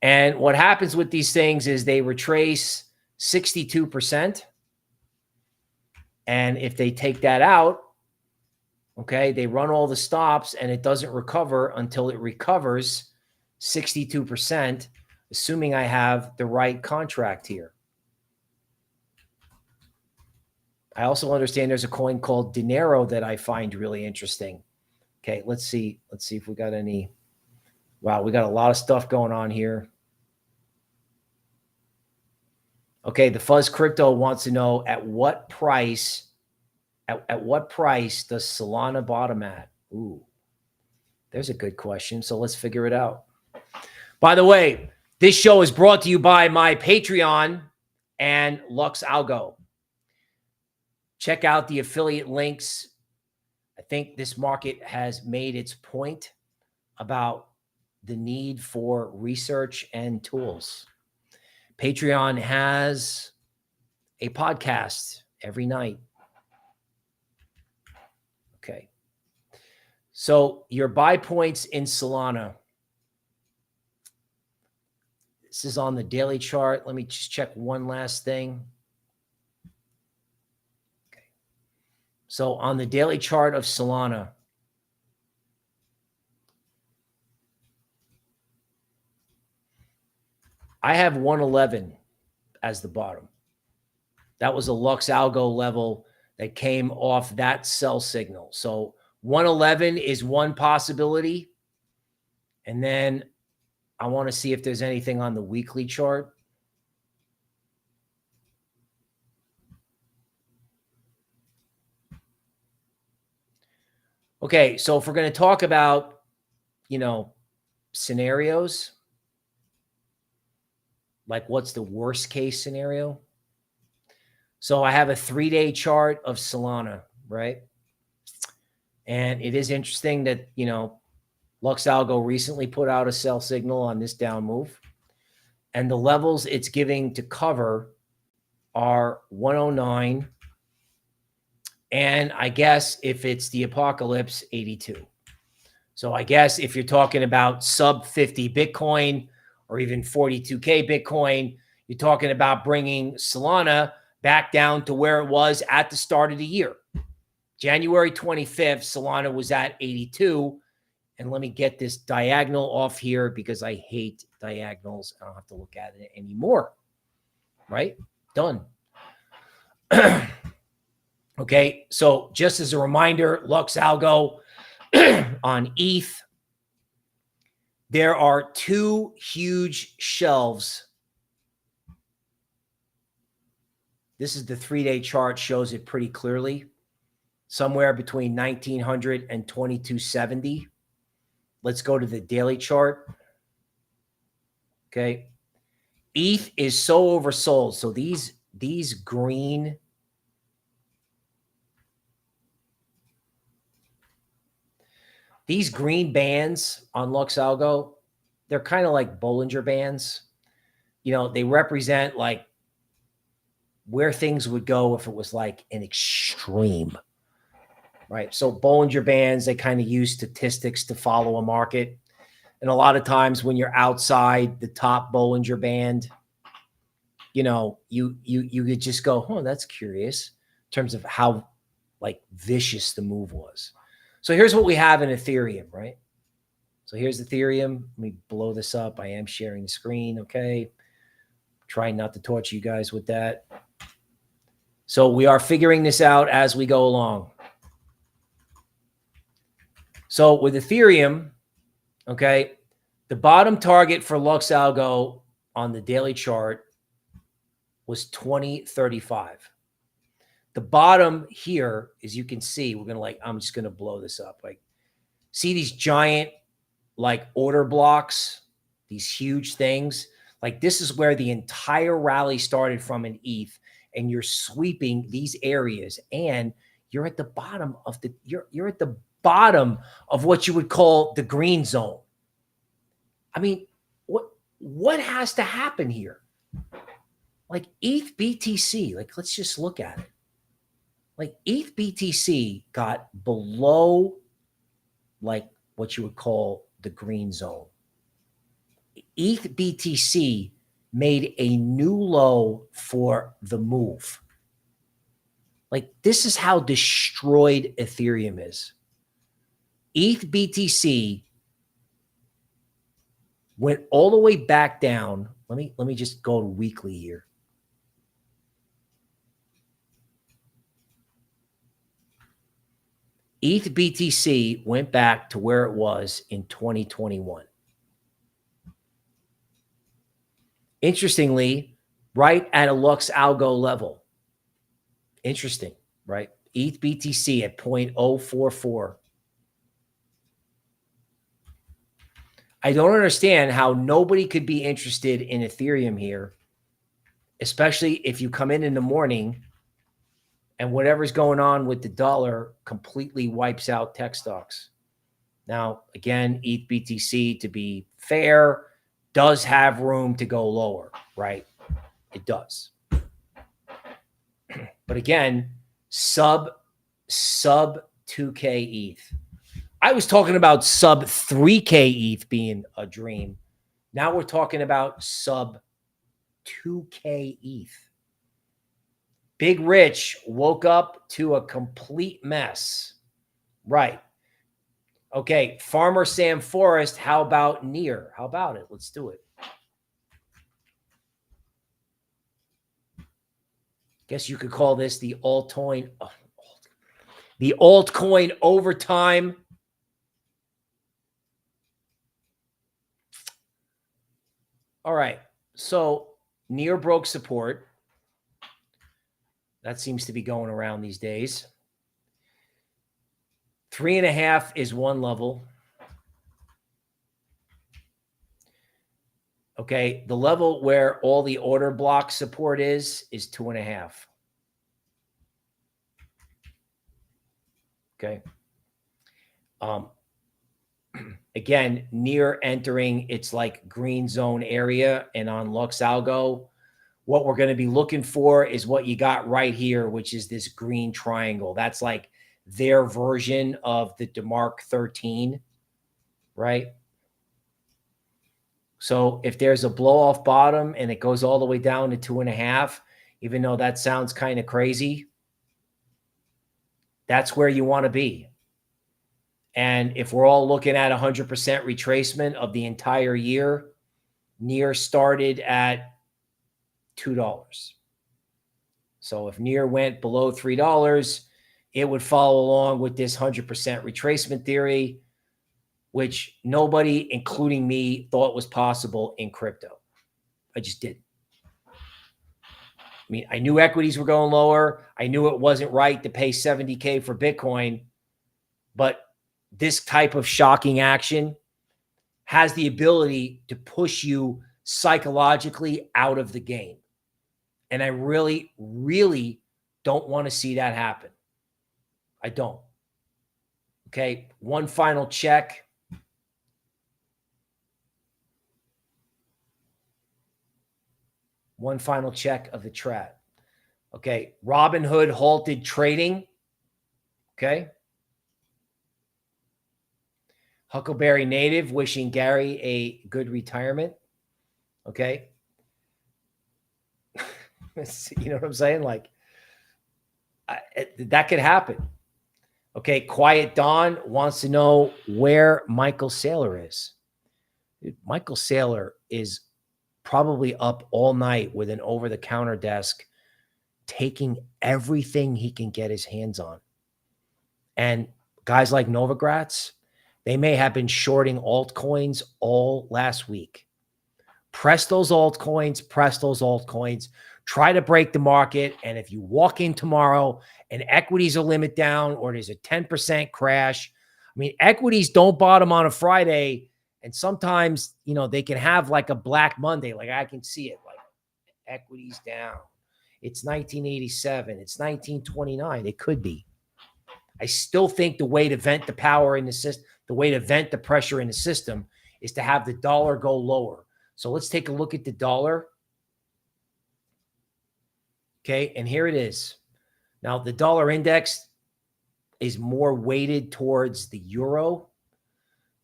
And what happens with these things is they retrace 62%. And if they take that out, okay, they run all the stops and it doesn't recover until it recovers 62%, assuming I have the right contract here. I also understand there's a coin called Dinero that I find really interesting. Okay, let's see. Let's see if we got any. Wow, we got a lot of stuff going on here. Okay, the Fuzz Crypto wants to know at what price does Solana bottom at? Ooh, there's a good question. So let's figure it out. By the way, this show is brought to you by my Patreon and LuxAlgo. Check out the affiliate links. I think this market has made its point about the need for research and tools. Patreon has a podcast every night. Okay. So your buy points in Solana. This is on the daily chart. Let me just check one last thing. Okay. So on the daily chart of Solana, I have 111 as the bottom. That was a LuxAlgo level that came off that sell signal. So 111 is one possibility. And then I want to see if there's anything on the weekly chart. Okay, so if we're going to talk about, scenarios, like what's the worst case scenario? So I have a 3-day chart of Solana, right? And it is interesting that, LuxAlgo recently put out a sell signal on this down move. And the levels it's giving to cover are 109. And I guess if it's the apocalypse, 82. So I guess if you're talking about sub 50 Bitcoin or even 42K Bitcoin, you're talking about bringing Solana back down to where it was at the start of the year. January 25th, Solana was at 82. And let me get this diagonal off here because I hate diagonals. I don't have to look at it anymore. Right? Done. Okay, so just as a reminder, LuxAlgo on ETH, there are two huge shelves. This is the 3-day chart, shows it pretty clearly. Somewhere between 1900 and 2270. Let's go to the daily chart. Okay. ETH is so oversold. So these green bands on LuxAlgo, they're kind of like Bollinger Bands. You know, they represent like where things would go if it was like an extreme, right? So Bollinger Bands, they kind of use statistics to follow a market. And a lot of times when you're outside the top Bollinger Band, you know, you could just go, oh, that's curious in terms of how like vicious the move was. So here's what we have in Ethereum, right? So here's Ethereum. Let me blow this up. I am sharing the screen. Okay. Trying not to torture you guys with that. So we are figuring this out as we go along. So with Ethereum, okay, the bottom target for LuxAlgo on the daily chart was 2035. The bottom here, as you can see, we're going to I'm just going to blow this up. Like, see these giant like order blocks, these huge things. Like this is where the entire rally started from in ETH, and you're sweeping these areas, and you're at the bottom of the you're at the bottom of what you would call the green zone. I mean, what has to happen here? Like ETH BTC, like let's just look at it. Like ETH BTC got below like what you would call the green zone. ETH BTC made a new low for the move. Like this is how destroyed Ethereum is. ETH BTC went all the way back down. Let me just go to weekly here. ETH BTC went back to where it was in 2021. Interestingly, right at a LuxAlgo level. Interesting, right? ETH BTC at 0.044. I don't understand how nobody could be interested in Ethereum here, especially if you come in the morning and whatever's going on with the dollar completely wipes out tech stocks. Now, again, ETH BTC, to be fair, does have room to go lower, right? It does. But again, sub 2K ETH. I was talking about sub 3K ETH being a dream. Now we're talking about sub 2K ETH. Big Rich woke up to a complete mess. Right. Okay. Farmer Sam Forrest, how about Near? How about it? Let's do it. Guess you could call this the altcoin overtime. All right. So Near broke support. That seems to be going around these days. 3.5 is one level. Okay. The level where all the order block support is 2.5. Okay. Again, Near entering its like green zone area, and on LuxAlgo, what we're going to be looking for is what you got right here, which is this green triangle. That's like their version of the DeMark 13, right? So if there's a blow off bottom and it goes all the way down to 2.5, even though that sounds kind of crazy, that's where you want to be. And if we're all looking at 100% retracement of the entire year, Near started at $2. So if Near went below $3, it would follow along with this 100% retracement theory, which nobody, including me, thought was possible in crypto. I just didn't. I mean, I knew equities were going lower. I knew it wasn't right to pay 70K for Bitcoin, but this type of shocking action has the ability to push you psychologically out of the game. And I really, really don't want to see that happen. I don't. Okay, one final check. One final check of the trad. Okay, Robinhood halted trading. Okay. Huckleberry Native wishing Gary a good retirement. Okay. You know what I'm saying? Like, that could happen. Okay. Quiet Dawn wants to know where Michael Saylor is. Dude, Michael Saylor is probably up all night with an over-the-counter desk, taking everything he can get his hands on. And guys like Novogratz, they may have been shorting altcoins all last week. Press those altcoins, try to break the market. And if you walk in tomorrow and equities are limit down or there's a 10% crash, I mean, equities don't bottom on a Friday. And sometimes, you know, they can have like a Black Monday. Like I can see it, like equities down. It's 1987. It's 1929. It could be. I still think the way to vent the power in the system, the way to vent the pressure in the system is to have the dollar go lower. So let's take a look at the dollar. Okay, and here it is. Now, the dollar index is more weighted towards the euro.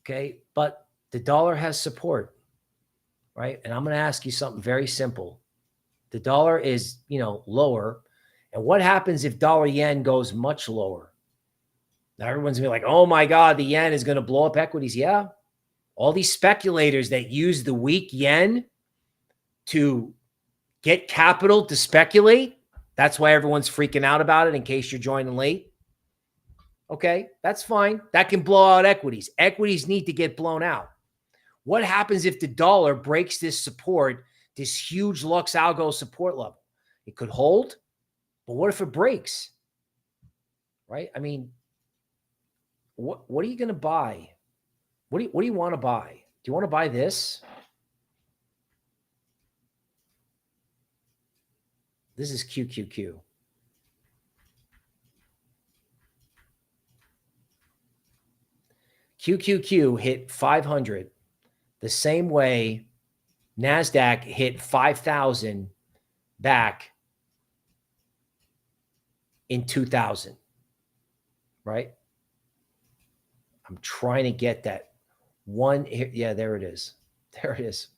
Okay, but the dollar has support, right? And I'm going to ask you something very simple. The dollar is, you know, lower. And what happens if dollar yen goes much lower? Now, everyone's going to be like, oh my God, the yen is going to blow up equities. Yeah. All these speculators that use the weak yen to get capital to speculate. That's why everyone's freaking out about it in case you're joining late. Okay, that's fine. That can blow out equities. Equities need to get blown out. What happens if the dollar breaks this support, this huge LuxAlgo support level? It could hold, but what if it breaks? Right? I mean, what are you going to buy? What do you want to buy? Do you want to buy this? This is QQQ. QQQ hit 500 the same way Nasdaq hit 5,000 back in 2000, right? I'm trying to get that one here. Yeah, there it is. There it is.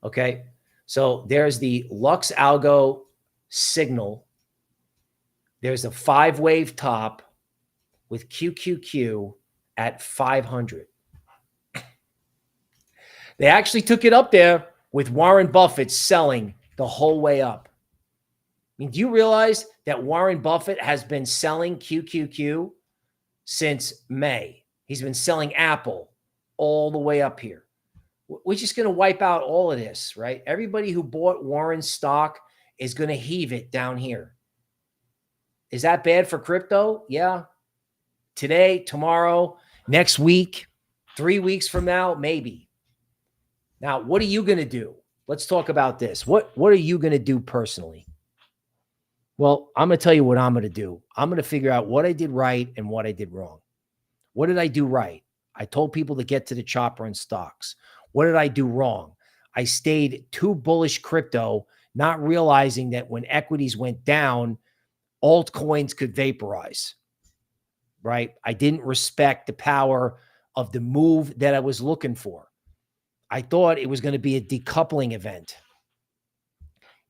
Okay. So there's the LuxAlgo signal. There's a 5-wave top with QQQ at 500. They actually took it up there with Warren Buffett selling the whole way up. I mean, do you realize that Warren Buffett has been selling QQQ since May? He's been selling Apple all the way up here. We're just going to wipe out all of this, right? Everybody who bought Warren's stock is going to heave it down here. Is that bad for crypto? Yeah. Today, tomorrow, next week, 3 weeks from now, maybe. Now, what are you going to do? Let's talk about this. What are you going to do personally? Well, I'm going to tell you what I'm going to do. I'm going to figure out what I did right and what I did wrong. What did I do right? I told people to get to the chopper in stocks. What did I do wrong? I stayed too bullish crypto, not realizing that when equities went down, altcoins could vaporize, right? I didn't respect the power of the move that I was looking for. I thought it was going to be a decoupling event.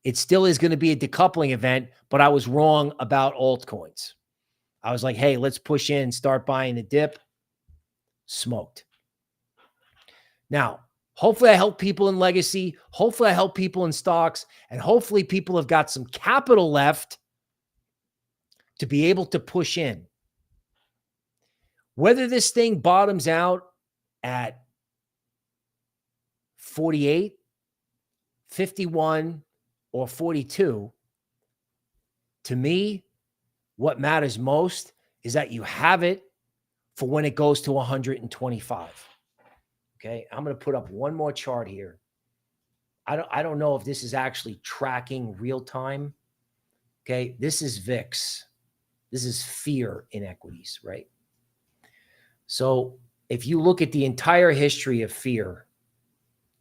It still is going to be a decoupling event, but I was wrong about altcoins. I was like, hey, let's push in, start buying the dip. Smoked. Now, hopefully I help people in legacy. Hopefully I help people in stocks. And hopefully people have got some capital left to be able to push in. Whether this thing bottoms out at 48, 51, or 42, to me, what matters most is that you have it for when it goes to 125. Okay, I'm going to put up one more chart here. I don't know if this is actually tracking real time. Okay, this is VIX. This is fear in equities, right? So if you look at the entire history of fear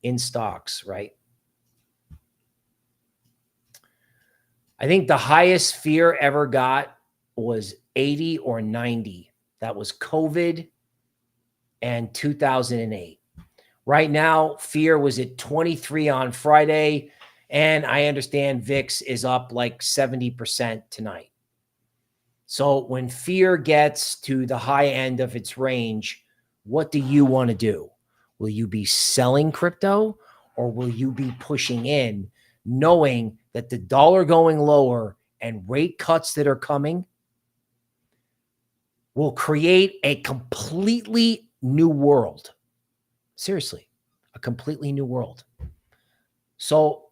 in stocks, right? I think the highest fear ever got was 80 or 90. That was COVID and 2008. Right now, fear was at 23 on Friday, and I understand VIX is up like 70% tonight. So when fear gets to the high end of its range, what do you want to do? Will you be selling crypto, or will you be pushing in, knowing that the dollar going lower and rate cuts that are coming will create a completely new world? Seriously, a completely new world. So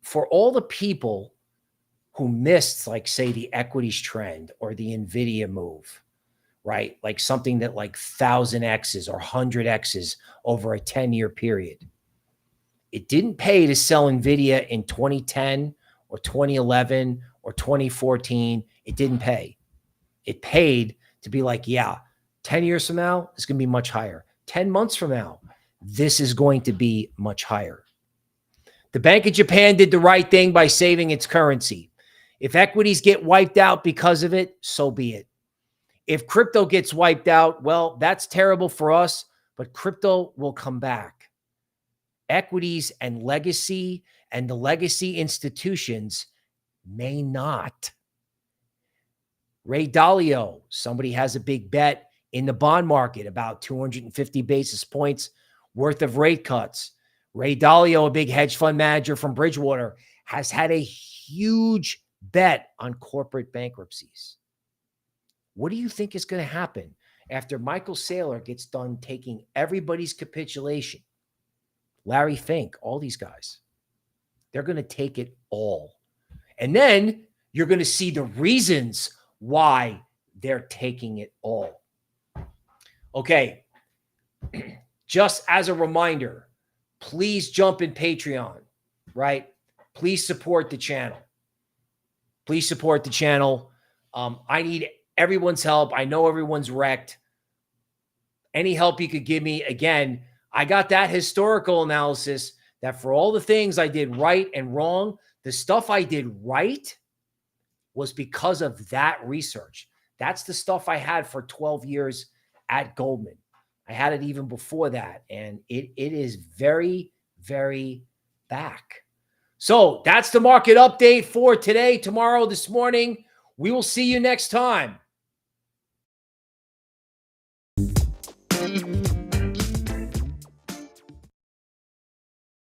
for all the people who missed, like, say, the equities trend or the NVIDIA move, right? Like something that like 1,000Xs or 100Xs over a 10-year period. It didn't pay to sell NVIDIA in 2010 or 2011 or 2014. It didn't pay. It paid to be like, yeah, 10 years from now, it's going to be much higher. 10 months from now, this is going to be much higher. The Bank of Japan did the right thing by saving its currency. If equities get wiped out because of it, so be it. If crypto gets wiped out, well, that's terrible for us, but crypto will come back. Equities and legacy and the legacy institutions may not. Ray Dalio, somebody has a big bet in the bond market, about 250 basis points worth of rate cuts. Ray Dalio, a big hedge fund manager from Bridgewater, has had a huge bet on corporate bankruptcies. What do you think is going to happen after Michael Saylor gets done taking everybody's capitulation? Larry Fink, all these guys, they're going to take it all. And then you're going to see the reasons why they're taking it all. Okay. Just as a reminder, please jump in Patreon, right? Please support the channel. Please support the channel. I need everyone's help. I know everyone's wrecked. Any help you could give me. Again, I got that historical analysis that for all the things I did right and wrong, the stuff I did right was because of that research. That's the stuff I had for 12 years at Goldman. I had it even before that, and it is very, very back. So that's the market update for today, tomorrow, this morning. We will see you next time.